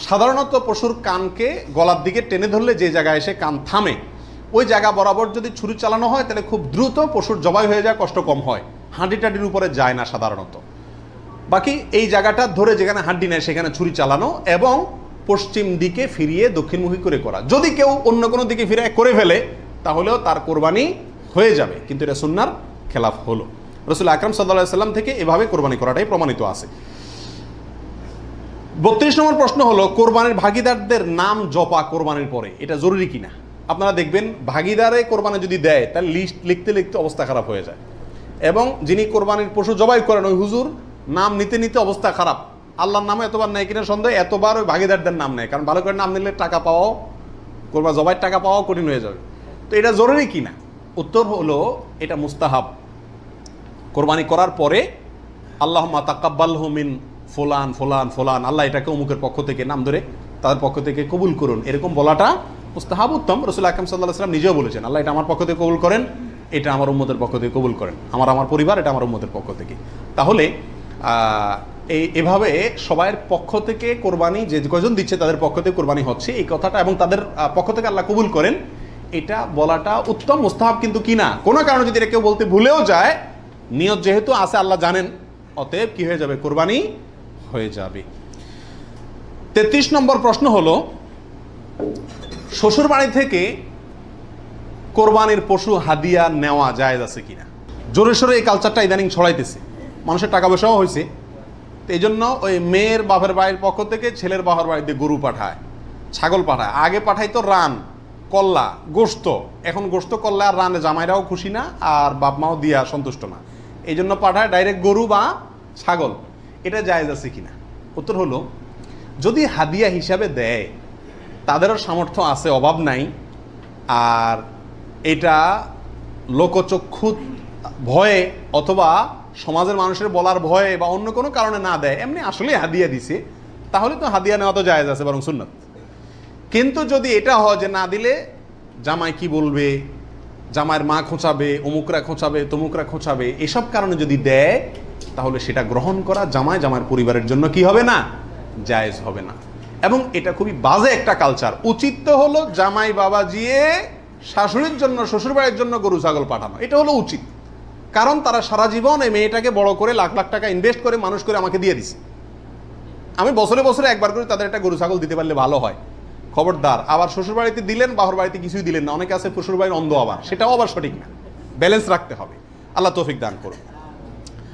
সাধারণত পশুর কানকে গলার দিকে টেনে ধরলে যে জায়গায় এসে কান থামে, ওই জায়গা বরাবর যদি ছুরি চালানো হয়, তাহলে খুব দ্রুত পশুর জবাই হয়ে যায়, কষ্ট কম হয়, হাঁডি টাডির উপরে যায় না সাধারণত। বাকি এই জায়গাটা ধরে যেখানে হাড্ডি নেয় সেখানে ছুরি চালানো এবং পশ্চিম দিকে ফিরিয়ে দক্ষিণমুখী করে করা। যদি কেউ অন্য কোনো দিকে ফিরে করে ফেলে, তাহলেও তার কোরবানি হয়ে যাবে, কিন্তু এটা সুন্নাহর খেলাফ হলো। রাসূল আকরাম সাল্লাল্লাহু আলাইহি সাল্লাম থেকে এভাবে কোরবানি করাটাই প্রমাণিত আছে। 32 নম্বর প্রশ্ন হলো, কোরবানির ভাগিদারদের নাম জপা কোরবানির পরে এটা জরুরি কিনা? আপনারা দেখবেন, ভাগিদারে কোরবানি যদি দেয়, তাহলে লিস্ট লিখতে লিখতে অবস্থা খারাপ হয়ে যায়, এবং যিনি কোরবানির পশু জবাই করেন ওই হুজুর নাম নিতে নিতে অবস্থা খারাপ। আল্লাহর নামে এতবার নেয় কিনা সন্দেহ, এতবার ওই ভাগিদারদের নাম নেয়, কারণ ভালো করে নাম নিলে টাকা পাওয়াও, কোরবানি জবাইয়ের টাকা পাওয়াও কঠিন হয়ে যাবে। তো এটা জরুরি কিনা? উত্তর হলো, এটা মুস্তাহাব। কোরবানি করার পরে আল্লাহুম্মা তাকাব্বালহু মিন ফুলান ফুলান ফুলান, আল্লাহ এটাকে অমুকের পক্ষ থেকে নাম ধরে তাদের পক্ষ থেকে কবুল করুন, এরকম বলাটা মুস্তাহাব, উত্তম। রাসূল আকরাম সাল্লাল্লাহু আলাইহি ওয়াসাল্লাম নিজেও বলেছেন, আল্লাহ এটা আমার পক্ষ থেকে কবুল করেন, এটা আমার উম্মতের পক্ষ থেকে কবুল করেন, আমার পরিবার, এটা আমার উম্মতের পক্ষ থেকে। তাহলে এভাবে সবাইয়ের পক্ষ থেকে কোরবানি, যে কয়জন দিচ্ছে তাদের পক্ষ থেকে কোরবানি হচ্ছে, এই কথাটা, এবং তাদের পক্ষ থেকে আল্লাহ কবুল করেন, এটা বলাটা উত্তম, মুস্তাহাব। কিন্তু কিনা কোনো কারণে যদি এটা কেউ বলতে ভুলেও যায়, নিয়ত যেহেতু আছে আল্লাহ জানেন, অতএব কি হয়ে যাবে? কোরবানি হয়ে যাবে। 33 নম্বর প্রশ্ন হলো, শ্বশুর বাড়ি থেকে কোরবানির পশু হাদিয়া নেওয়া জায়েজ আছে কিনা? জোরে সোরে এই কালচারটা ইদানিং ছড়াইতেছে, মানুষের টাকা পয়সাও হয়েছে, তো এই জন্য ওই মেয়ের বাপের বাড়ির পক্ষ থেকে ছেলের বাপের বাড়িতে গরু পাঠায়, ছাগল পাঠায়। আগে পাঠাইতো রান, কল্লা, গোশত। এখন গোশত, কল্লা আর রানে জামাইরাও খুশি না, আর বাপ মাও দিয়া সন্তুষ্ট না। এই জন্য পাঠায় ডাইরেক্ট গরু বা ছাগল, এটা জায়েজ আছে কিনা? উত্তর হলো, যদি হাদিয়া হিসাবে দেয়, তাদেরও সামর্থ্য আছে, অভাব নাই, আর এটা লোকচক্ষু ভয়ে অথবা সমাজের মানুষের বলার ভয়ে বা অন্য কোনো কারণে না দেয়, এমনি আসলে হাদিয়া দিছে, তাহলে তো হাদিয়া নেওয়া তো জায়েজ আছে, বরং সুন্নাত। কিন্তু যদি এটা হয় যে না দিলে জামাই কি বলবে, জামাইয়ের মা খোঁচাবে, অমুকরা খোঁচাবে, তমুকরা খোঁচাবে, এসব কারণে যদি দেয়, তাহলে সেটা গ্রহণ করা জামাইয়ের পরিবারের জন্য কি হবে না? জায়েজ হবে না। এবং এটা খুবই বাজে একটা কালচার। উচিত তো হলো জামাই বাবা জিয়ে শাশুড়ির জন্য, শ্বশুরবাড়ির জন্য গরু ছাগল পাঠানো, এটা হলো উচিত। কারণ তারা সারা জীবন এই মেয়েটাকে বড় করে লাখ লাখ টাকা ইনভেস্ট করে মানুষ করে আমাকে দিয়ে দিছে, আমি বছরে বছরে একবার করে তাদের একটা গরু ছাগল দিতে পারলে ভালো হয়। খবরদার, আবার শ্বশুর বাড়িতে দিলেন, বাহর বাড়িতে কিছুই দিলেন না, অনেকে আছে শ্বশুর বাড়ির অন্ধ, আবার সেটাও আবার সঠিক না। ব্যালেন্স রাখতে হবে। আল্লাহ তৌফিক দান করুন।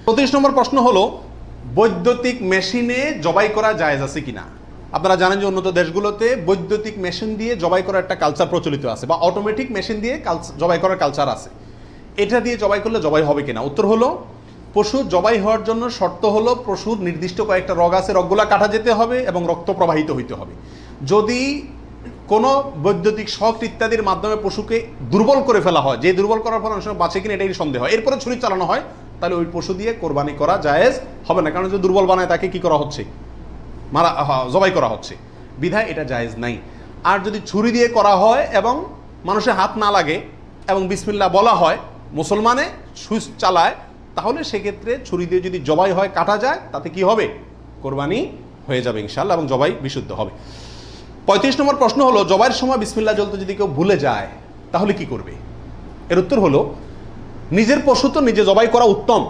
35 নম্বর প্রশ্ন হলো, বৈদ্যুতিক মেশিনে জবাই করা জায়েজ আছে কিনা? আপনারা জানেন যে উন্নত দেশগুলোতে বৈদ্যুতিক মেশিন দিয়ে জবাই করার একটা কালচার প্রচলিত আছে, বা অটোমেটিক মেশিন দিয়ে জবাই করার কালচার আছে। এটা দিয়ে জবাই করলে জবাই হবে কিনা? উত্তর হলো, পশু জবাই হওয়ার জন্য শর্ত হলো পশুর নির্দিষ্ট কয়েকটা রগ আছে, রগগুলা কাটা যেতে হবে এবং রক্ত প্রবাহিত হইতে হবে। যদি কোনো বৈদ্যুতিক শক ইত্যাদির মাধ্যমে পশুকে দুর্বল করে ফেলা হয়, যে দুর্বল করার ফলে অনেক সময় বাঁচে কিনা এটাই সন্দেহ হয়, এরপরে ছুরি চালানো হয়, তাহলে ওই পশু দিয়ে কোরবানি করা জায়েজ হবে না। কারণ যে দুর্বল বানায় তাকে কি করা হচ্ছে? জবাই করা হচ্ছে, বিধায় এটা জায়েজ নাই। আর যদি ছুরি দিয়ে করা হয় এবং মানুষের হাত না লাগে এবং বিসমিল্লাহ বলা হয়, মুসলমানে সুইচ চালায়, তাহলে সেক্ষেত্রে ছুরি দিয়ে যদি জবাই হয়, কাটা যায়, তাতে কি হবে? কোরবানি হয়ে যাবে ইনশাআল্লাহ, এবং জবাই বিশুদ্ধ হবে। 35 নম্বর প্রশ্ন হলো, জবাইয়ের সময় বিসমিল্লাহ বলতে যদি কেউ ভুলে যায়, তাহলে কি করবে? এর উত্তর হলো, নিজের পশু তো নিজে জবাই করা উত্তম।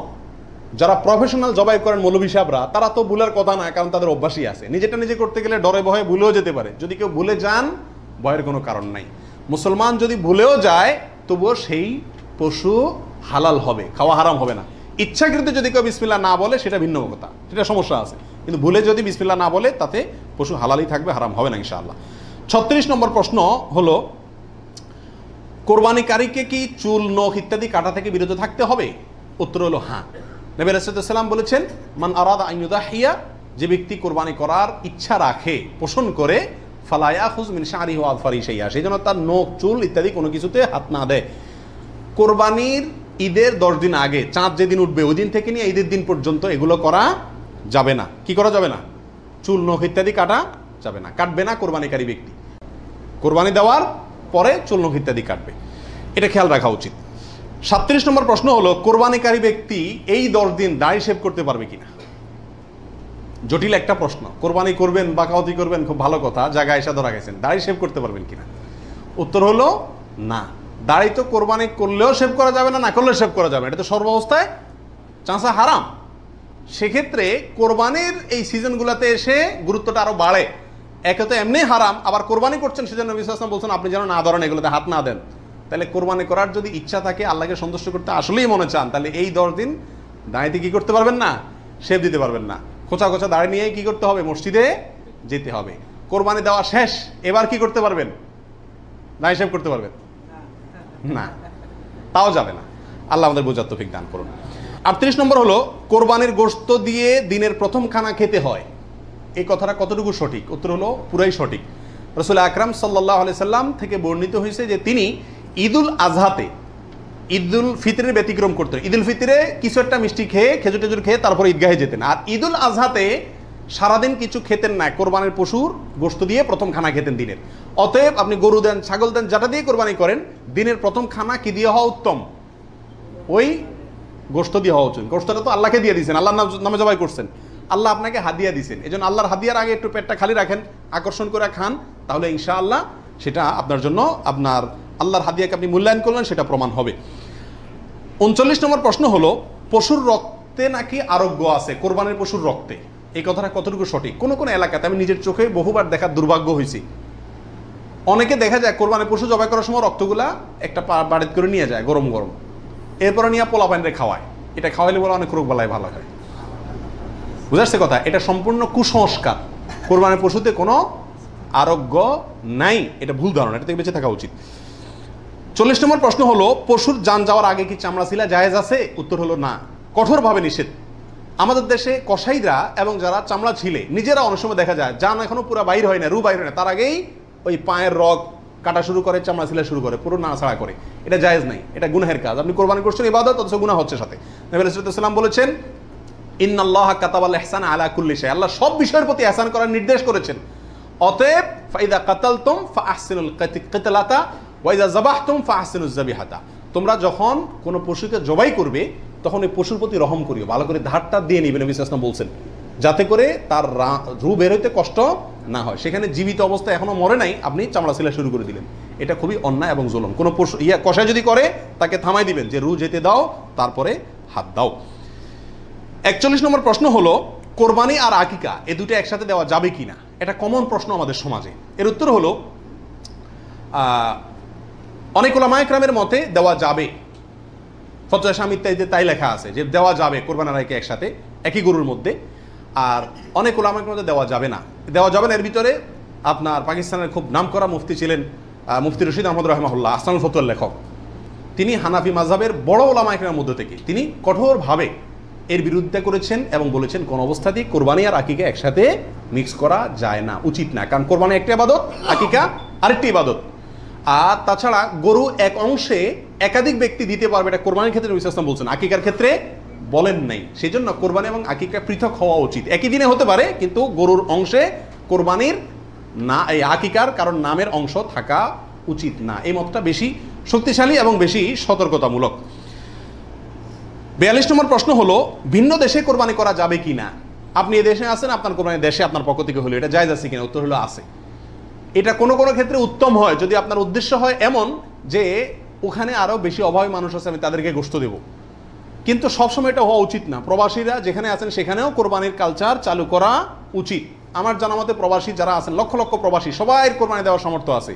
যারা প্রফেশনাল জবাই করেন মৌলভী সাহেবরা, তারা তো ভুলের কথা না, কারণ তাদের অভ্যাসই আছে। নিজেটা নিজে করতে গেলে ডরে ভয়ে ভুলেও যেতে পারে। যদি কেউ ভুলে যান, ভয়ের কোনো কারণ নাই। মুসলমান যদি ভুলেও যায়, তবুও সেই পশু হালাল হবে, খাওয়া হারাম হবে না। ইচ্ছাকৃত যদি কেউ বিসমিল্লাহ না বলে, সেটা ভিন্ন কথা, সেটা সমস্যা আছে। কিন্তু ভুলে যদি বিসমিল্লাহ না বলে, তাতে পশু হালালই থাকবে, হারাম হবে না ইনশাআল্লাহ। 36 নম্বর প্রশ্ন হলো, কোরবানিকারীকে কি চুল, নখ ইত্যাদি কাটা থেকে বিরত থাকতে হবে? উত্তর হলো হ্যাঁ। নবী রাসূলুল্লাহ সাল্লাল্লাহু আলাইহি ওয়াসাল্লাম বলেছেন, মান আরাদা আন ইউদাহিয়া, যে ব্যক্তি কোরবানি করার ইচ্ছা রাখে, পোষণ করে, ফালা ইয়াখুজ মিন শা'রিহি ওয়া আযফারিহি শাইআ, সেই জন্য তার নখ, চুল ইত্যাদি কোনো কিছুতে হাত না দেয়। কোরবানির ঈদের 10 দিন আগে, চাঁদ যেদিন উঠবে ওই দিন থেকে নিয়ে ঈদের দিন পর্যন্ত এগুলো করা যাবে না। কি করা যাবে না? চুল, নখ ইত্যাদি কাটা যাবে না, কাটবে না কোরবানিকারী ব্যক্তি। কোরবানি দেওয়ার পরে চুল, নখ ইত্যাদি কাটবে, এটা খেয়াল রাখা উচিত। 37 নম্বর প্রশ্ন হলো, কোরবানিকারী ব্যক্তি এই 10 দিন দাড়ি শেভ করতে পারবে কিনা? জটিল একটা প্রশ্ন। কোরবানি করবেন, বাকাওয়াতি করবেন, খুব ভালো কথা, জায়গায় এসে ধরা গেছেন, দাড়ি শেভ করতে পারবেন কিনা? উত্তর হলো না। দাড়ি তো কোরবানি করলেও শেভ করা যাবে না, না করলেও শেভ করা যাবে, এটা তো সর্বাবস্থায় চাঁচা হারাম। সেক্ষেত্রে কোরবানির এই সিজনগুলোতে এসে গুরুত্বটা আরো বাড়ে। একে তো এমনি হারাম, আবার কোরবানি করছেন, সেজন্য নবী সাল্লাল্লাহু আলাইহি ওয়াসাল্লাম বলছেন আপনি যেন না ধরেন, এগুলোতে হাত না দেন। তাহলে কোরবানি করার যদি ইচ্ছা থাকে, আল্লাহকে সন্তুষ্ট করতে আসলেই মনে চান, তাহলে এই 10 দিন দাঁড়িতে কি করতে পারবেন না? শেভ দিতে পারবেন না। খোঁচা খোঁচা দাড়ি নিয়ে কি করতে হবে? মসজিদে যেতে হবে। কোরবানি দেওয়া শেষ, এবার কি করতে পারবেন? দাড়ি শেভ করতে পারবেন না, তাও যাবে না। আল্লাহ আমাদের বোঝার তৌফিক দান করুন। 38 নম্বর হলো, কোরবানির গোশত দিয়ে দিনের প্রথম খানা খেতে হয়, এই কথাটা কতটুকু সঠিক? উত্তর হলো পুরাই সঠিক। রাসূল আকরাম সাল্লাল্লাহু আলাইহি সাল্লাম থেকে বর্ণিত হয়েছে যে তিনি ঈদুল আজহাতে, ঈদুল ফিতরের ব্যতিক্রম করতেন। ঈদুল ফিতরে কিছু একটা মিষ্টি খেয়ে, খেজুর টেজুর খেয়ে তারপর ঈদগাহে যেতেন। আর ঈদুল আজহাতে সারাদিন কিছু খেতেন না, কোরবানির পশুর গোশত দিয়ে প্রথম খানা খেতেন দিনের। অতএব আপনি গরু দেন, ছাগল দেন, যেটা দিয়ে কোরবানি করেন, দিনের প্রথম খানা কি দিয়ে হওয়া উত্তম? ওই গোশত দিয়ে হওয়া উচিত। গোশতটা তো আল্লাহকে দিয়ে দিয়েছেন, আল্লাহর নামে জবাই করছেন, আল্লাহ আপনাকে হাদিয়া দিয়েছেন। এই জন্য আল্লাহর হাদিয়ার আগে একটু পেটটা খালি রাখেন, আকর্ষণ করে খান, তাহলে ইনশাআল্লাহ সেটা আপনার জন্য, আপনার আল্লাহর হাদিয়াকে আপনি মূল্যায়ন করলেন, সেটা প্রমাণ হবে। 39 নম্বর প্রশ্ন হলো, পশুর রক্তে নাকি আরোগ্য আছে, কোরবানির পশুর রক্তে, এই কথাটা কতটুকু সঠিক? কোন কোন এলাকাতে আমি নিজের চোখে বহুবার দেখার দুর্ভাগ্য হয়েছি, অনেকে দেখা যায় কোরবানির পশু জবাই করার সময় রক্তগুলা একটা বাড়িতে করে নিয়ে যায় গরম গরম, এরপরে নিয়ে পোলা পানিরে খাওয়ায়। এটা খাওয়াইলে বলে অনেক রোগ বালাই ভালো হয়। বুঝাচ্ছে কথা? এটা সম্পূর্ণ কুসংস্কার। কোরবানির পশুতে কোনো আরোগ্য নাই, এটা ভুল ধারণা, এটা থেকে বেঁচে থাকা উচিত। 40 নম্বর প্রশ্ন হলো, পশুর জান যাওয়ার আগে কি চামড়া ছিলা জায়েজ আছে? উত্তর হলো না। কঠোরভাবে নিষেধ। আমাদের দেশে কসাইরা এবং যারা চামড়া ছিলে নিজেরা অনেক সময় দেখা যায় যান এখনো পুরো বাইর হয় না, রু বাইর হয় না, তার আগেই ওই পায়ের রগ কাটা শুরু করে, চামড়া ছিলা শুরু করে, পুরো নাড়াছাড়া করে। এটা জায়েজ নাই, এটা গুনাহের কাজ। আপনি কোরবানি করছেন ইবাদত, অথচ গুনাহ হচ্ছে সাথে। নবী আলাইহিস সালাম বলেছেন ইন্নাল্লাহা কাতাবাল ইহসানা আলা কুল্লি শাই, আল্লাহ সব বিষয়ের প্রতি ইহসান করার নির্দেশ করেছেন। অতএব ফাইদা কাতালতুম ফাআহসিনুল কিতলাতা ওয়া ইযা যাবাহতুম ফাআহসিনুজ যাবিহাতা, তোমরা যখন কোনো পশুকে জবাই করবে তখন ওই পশুর প্রতি রহম করিও, ভালো করে ধারটা দিয়ে নিবে। নবী সাল্লাল্লাহু আলাইহি ওয়াসাল্লাম বলছেন যাতে করে তার রূহ বের হইতে কষ্ট না হয়। সেখানে জীবিত অবস্থায় এখনো মরে নাই, আপনি চামড়া ছিলা শুরু করে দিলেন, এটা খুবই অন্যায় এবং জুলুম। কোনো পশু কষায় যদি করে তাকে থামাই দিবেন যে রূহ যেতে দাও, তারপরে হাত দাও। 41 নম্বর প্রশ্ন হলো কোরবানি আর আকিকা এ দুটো একসাথে দেওয়া যাবে কিনা, এটা কমন প্রশ্ন আমাদের সমাজে। এর উত্তর হলো অনেক উলামায়ে কেরামের মতে দেওয়া যাবে, ফতোয়া শামী ইত্যাদিতে তাই লেখা আছে যে দেওয়া যাবে কোরবানি আর আকিকা একসাথে একই গরুর মধ্যে। আর অনেক উলামায়ে কেরামের মধ্যে দেওয়া যাবে না। দেওয়া যাবে না এর ভিতরে আপনার পাকিস্তানের খুব নামকরা মুফতি ছিলেন মুফতি রশিদ আহমদ রাহিমাহুল্লাহ, আহসানুল ফতোয়ার লেখক। তিনি হানাফি মাযহাবের বড় উলামায়ে কেরামের মধ্যে থেকে তিনি কঠোরভাবে এর বিরুদ্ধে করেছেন এবং বলেছেন কোন অবস্থাতেই কোরবানি আর আকিকা একসাথে মিক্স করা যায় না, উচিত না। কারণ কোরবানি একটা ইবাদত, আকিকা আরেকটি ইবাদত। আর তাছাড়া গরু এক অংশে একাধিক ব্যক্তি দিতে পারবে, এটা কোরবানির ক্ষেত্রে নবী সাল্লাল্লাহু আলাইহি ওয়াসাল্লাম বলছেন, আকিকার ক্ষেত্রে বলেন নাই। সেই জন্য কোরবানি এবং আকিকা পৃথক হওয়া উচিত। একই দিনে হতে পারে কিন্তু গরুর অংশে কোরবানির না, এই আকিকার কারণ নামের অংশ থাকা উচিত না। এই মতটা বেশি শক্তিশালী এবং বেশি সতর্কতামূলক। 42 নম্বর প্রশ্ন হলো ভিন্ন দেশে কোরবানি করা যাবে কিনা। আপনি এই দেশে আছেন, আপনার কোরবানি দেশে আপনার পক্ষ থেকে হলো, এটা জায়েজ আছে কিনা? উত্তর হলো আছে। এটা কোনো কোনো ক্ষেত্রে উত্তম হয় যদি আপনার উদ্দেশ্য হয় এমন যে ওখানে আরো বেশি অভাবী মানুষ আছে, আমি তাদেরকে গোশত দেব। কিন্তু সবসময় এটা হওয়া উচিত না। প্রবাসীরা যেখানে আছেন সেখানেও কোরবানির কালচার চালু করা উচিত। আমার জানা মতে প্রবাসী যারা আছেন, লক্ষ লক্ষ প্রবাসী, সবাই কোরবানি দেওয়ার সামর্থ্য আছে।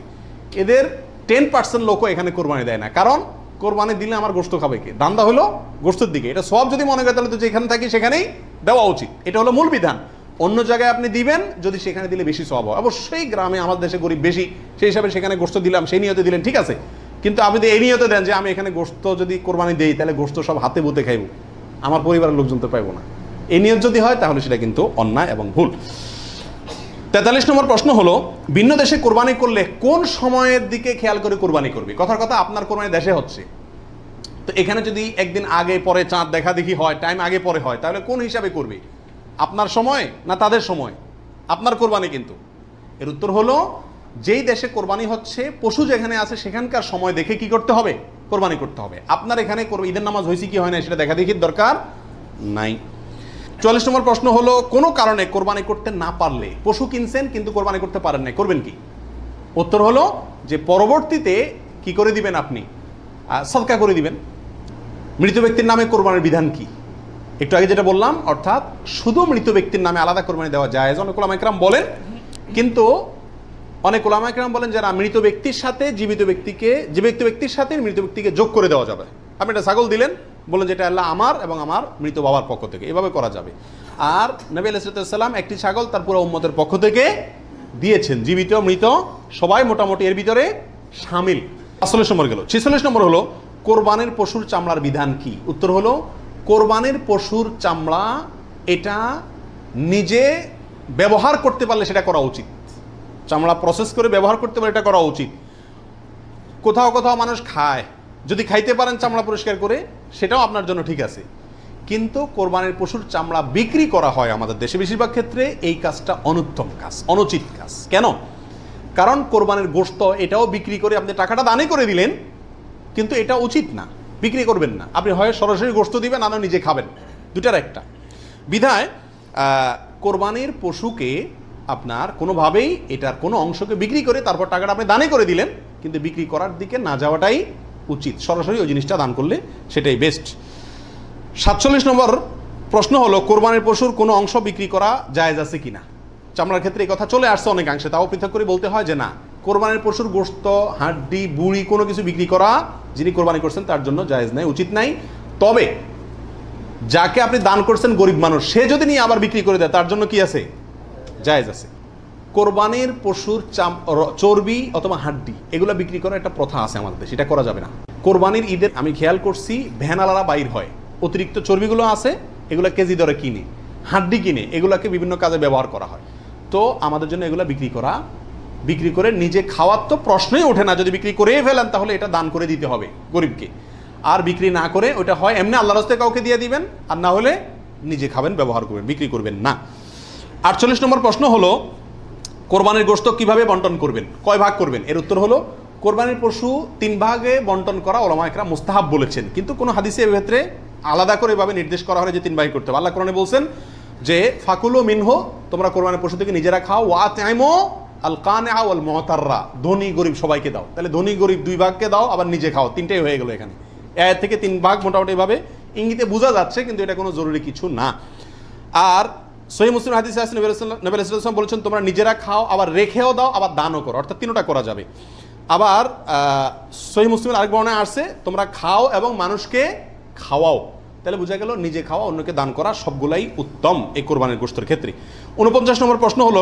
এদের 10% লোকও এখানে কোরবানি দেয় না। কারণ কোরবানি দিলে আমার গোশত খাবে কে? দান্দা হলো গোশতের দিকে। এটা সব যদি মনে করে তাহলে তো যেখানে থাকি সেখানেই দেওয়া উচিত। এটা হলো মূল বিধান। অন্য জায়গায় আপনি দিবেন যদি সেখানে দিলে বেশি সওয়াব হয়। অবশ্যই গ্রামে আমাদের দেশে গরিব বেশি, সেই হিসাবে সেখানে গোশত দিলাম, সেই নিয়তে দিলেন, ঠিক আছে। কিন্তু আপনি যদি এই নিয়তে দেন যে আমি এখানে গোশত যদি কোরবানি দেই তাহলে গোশত সব হাতে বুতে খাইব, আমার পরিবারের লোকজন তো পাইব না, এই নিয়ত যদি হয় তাহলে সেটা কিন্তু অন্যায় এবং ভুল। 43 নম্বর প্রশ্ন হলো ভিন্ন দেশে কোরবানি করলে কোন সময়ের দিকে খেয়াল করে কোরবানি করবে? কথার কথা আপনার কোরবানি দেশে হচ্ছে, তো এখানে যদি একদিন আগে পরে চাঁদ দেখা দেখি হয়, টাইম আগে পরে হয়, তাহলে কোন হিসাবে করবে? আপনার সময় না তাদের সময়? আপনার কোরবানি কিন্তু। এর উত্তর হলো যেই দেশে কোরবানি হচ্ছে পশু যেখানে আছে সেখানকার সময় দেখে কি করতে হবে? কোরবানি করতে হবে। আপনার এখানে ঈদের নামাজ হয়েছে কি হয় না সেটা দেখা দেখির দরকার নাই। 44 নম্বর প্রশ্ন হলো কোনো কারণে কোরবানি করতে না পারলে, পশু কিনছেন কিন্তু কোরবানি করতে পারেন না, করবেন কি? উত্তর হলো যে পরবর্তীতে কি করে দিবেন? আপনি সদকা করে দিবেন। মৃত ব্যক্তির নামে কোরবানির বিধান কি? একটু আগে যেটা বললাম, অর্থাৎ শুধু মৃত ব্যক্তির নামে আলাদা কোরবানি দেওয়া যায়। অনেক উলামায়ে কেরাম বলেন, কিন্তু অনেক উলামায়ে কেরাম বলেন যারা মৃত ব্যক্তির সাথে জীবিত ব্যক্তিকে, জীবিত ব্যক্তির সাথে মৃত ব্যক্তিকে যোগ করে দেওয়া যাবে। আপনি একটা ছাগল দিলেন, বলেন যেটা আল্লাহ আমার এবং আমার মৃত বাবার পক্ষ থেকে, এভাবে করা যাবে। আর নবী আলাইহিস সালাম একটি ছাগল তার পুরো উম্মতের পক্ষ থেকে দিয়েছেন, জীবিত মৃত সবাই মোটামুটি এর ভিতরে শামিল। 45 নম্বর গেল। 46 নম্বর হলো কোরবানির পশুর চামড়ার বিধান কি? উত্তর হলো কোরবানির পশুর চামড়া এটা নিজে ব্যবহার করতে পারলে সেটা করা উচিত। চামড়া প্রসেস করে ব্যবহার করতে পারলে এটা করা উচিত। কোথাও কোথাও মানুষ খায়, যদি খাইতে পারেন চামড়া পরিষ্কার করে সেটাও আপনার জন্য ঠিক আছে। কিন্তু কোরবানির পশুর চামড়া বিক্রি করা হয় আমাদের দেশে বেশিরভাগ ক্ষেত্রে, এই কাজটা অনুত্তম কাজ, অনুচিত কাজ। কেন? কারণ কোরবানির গোশত এটাও বিক্রি করে আপনি টাকাটা দানে করে দিলেন, কিন্তু এটা উচিত না, বিক্রি করবেন না। আপনি হয় সরাসরি গোশত দিবেন, না নিজে খাবেন, দুটার একটা। বিধায় কোরবানির পশুকে আপনার কোনোভাবেই এটার কোনো অংশকে বিক্রি করে তারপর টাকাটা আপনি দানে করে দিলেন, কিন্তু বিক্রি করার দিকে না যাওয়াটাই উচিত। সরাসরি ওই জিনিসটা দান করলে সেটাই বেস্ট। 47 নম্বর প্রশ্ন হলো কোরবানির পশুর কোনো অংশ বিক্রি করা জায়েজ আছে কিনা? চামড়ার ক্ষেত্রে এই কথা চলে আসছে অনেকাংশে, তাও পৃথক করে বলতে হয় যে না, কোরবানির পশুর গোশত, হাড্ডি, বুড়ি কোনো কিছু বিক্রি করা যিনি কোরবানি করছেন তার জন্য জায়েজ নাই, উচিত নাই। তবে যাকে আপনি দান করছেন গরিব মানুষ, সে যদি নিয়ে আবার বিক্রি করে দেয় তার জন্য কি আছে? জায়েজ আছে। কোরবানির পশুর চর্বি অথবা হাড্ডি এগুলো বিক্রি করার একটা প্রথা আছে আমাদের দেশে, এটা করা যাবে না। কোরবানির ঈদের আমি খেয়াল করছি ভ্যানালারা বাইর হয়, অতিরিক্ত চর্বিগুলো আছে এগুলো কেজি দরে কিনে, হাড্ডি কিনে এগুলোকে বিভিন্ন কাজে ব্যবহার করা হয়। তো আমাদের জন্য এগুলো বিক্রি করে নিজে খাওয়ার তো প্রশ্নই ওঠে না। যদি বিক্রি করেই ফেলেন তাহলে এটা দান করে দিতে হবে গরিবকে। আর বিক্রি না করে ওটা হয় এমনি আল্লাহর রাস্তায় কাউকে দিয়ে দিবেন, আর না হলে নিজে খাবেন, ব্যবহার করবেন, বিক্রি করবেন না। 48 নম্বর প্রশ্ন হলো কোরবানির গোশত কিভাবে বন্টন করবেন, কয় ভাগ করবেন? এর উত্তর হলো কোরবানির পশু 3 ভাগে বন্টন করা উলামা ইকরাম মুস্তাহাব বলেছেন, কিন্তু কোনো হাদিসে এর ক্ষেত্রে আলাদা করে এভাবে নির্দেশ করা হয় যে 3 ভাগে করতে হবে। আল্লাহ কোরআনে বলছেন যে ফাকুলু মিনহু, তোমরা কোরবানির পশু থেকে নিজেরা খাও, ওয়া তাইমু আল কানিআ ওয়াল মুতাররা, ধনী গরিব সবাইকে দাও। তাহলে ধনী গরিব 2 ভাগকে দাও, আবার নিজে খাও, 3টাই হয়ে গেল এখানে। আয়াত থেকে 3 ভাগ মোটামুটি ভাবে ইঙ্গিতে বোঝা যাচ্ছে, কিন্তু এটা কোনো জরুরি কিছু না। আর সহিহ মুসলিম হাদিসে আছে নবী সাল্লাল্লাহু আলাইহি ওয়াসাল্লাম বলেছেন তোমরা নিজেরা খাও, আবার রেখেও দাও, আবার দানও করো, অর্থাৎ 3টা করা যাবে। আবার সহিহ মুসলিমের আরেক বর্ণনায় আসছে তোমরা খাও এবং মানুষকে খাওয়াও। তাহলে বোঝা গেল নিজে খাওয়া, অন্যকে দান করা সবগুলাই উত্তম এই কোরবানির গোশতের ক্ষেত্রে। 49 নম্বর প্রশ্ন হলো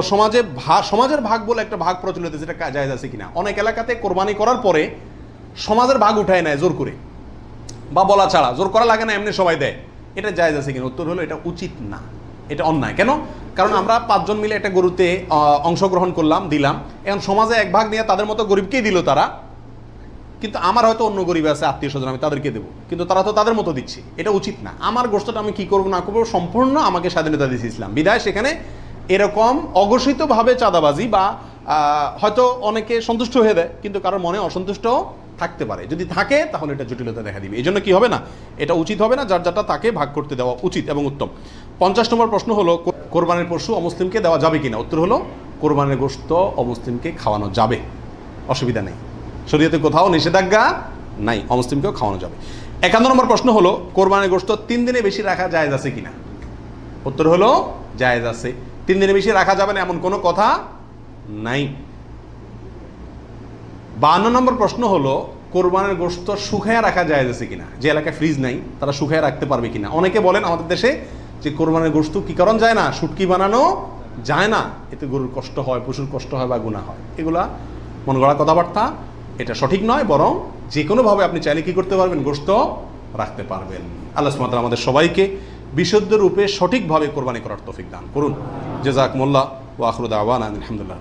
সমাজের ভাগ বলে একটা ভাগ প্রচলিত, যেটা জায়েজ আছে কিনা। অনেক এলাকাতে কোরবানি করার পরে সমাজের ভাগ উঠায় নেয় জোর করে, বা বলা ছাড়া, জোর করা লাগে না, এমনি সবাই দেয়। এটা জায়েজ আছে কিনা? উত্তর হলো এটা উচিত না, এটা অন্যায়। কেন? কারণ আমরা 5 জন মিলে একটা গরুতে অংশগ্রহণ করলাম, দিলাম, এখন সমাজে 1 ভাগ নিয়ে তাদের মতো গরিবকেই দিল তারা, কিন্তু আমার হয়তো অন্য গরিব আছে, আত্মীয় স্বজন, আমি তাদেরকে দেবো, কিন্তু তারা তো তাদের মতো দিচ্ছে। এটা উচিত না। আমার গোশতটা আমি কি করবো না করবো সম্পূর্ণ আমাকে স্বাধীনতা দিয়েছে ইসলাম। বিদায় সেখানে এরকম অঘোষিতভাবে চাঁদাবাজি বা হয়তো অনেকে সন্তুষ্ট হয়ে দেয়, কিন্তু কারোর মনে অসন্তুষ্ট থাকতে পারে। যদি থাকে তাহলে এটা জটিলতা দেখা দিবে। এই জন্য কি হবে না, এটা উচিত হবে না। যার যারটা তাকে ভাগ করতে দেওয়া উচিত এবং উত্তম। 50 নম্বর প্রশ্ন হলো কোরবানির পশু অমুসলিমকে দেওয়া যাবে কিনা। উত্তর হলো কোরবানির গোশত অমুসলিমকে খাওয়ানো যাবে, অসুবিধা নেই, শরীয়তে কোথাও নিষেধাজ্ঞা নাই, অমুসলিমকেও খাওয়ানো যাবে। 51 নম্বর প্রশ্ন হলো কোরবানির গোশত 3 দিনে বেশি রাখা জায়েজ আছে কিনা। উত্তর হলো জায়েজ আছে, 3 দিনে বেশি রাখা যাবে না এমন কোনো কথা নাই। 52 নম্বর প্রশ্ন হলো কোরবানির গোশত শুকায় রাখা জায়েজ আছে কিনা। যে এলাকায় ফ্রিজ নাই তারা শুকায় রাখতে পারবে কিনা। অনেকে বলেন আমাদের দেশে যে কোরবানির গোশত কি কারণ যায় না, শুটকি বানানো যায় না, এতে গরুর কষ্ট হয়, পশুর কষ্ট হয় বা গুনাহ হয়। এগুলা মন গড়া কথাবার্তা, এটা সঠিক নয়। বরং যে কোনোভাবে আপনি চাইলে কি করতে পারবেন, গোশত রাখতে পারবেন। আল্লাহ সুবহানাহু ওয়া তাআলা আমাদের সবাইকে বিশুদ্ধ রূপে সঠিকভাবে কোরবানি করার তৌফিক দান করুন। জাযাকুমুল্লাহ ওয়া আখিরু দাওয়ানা আলহামদুলিল্লাহ।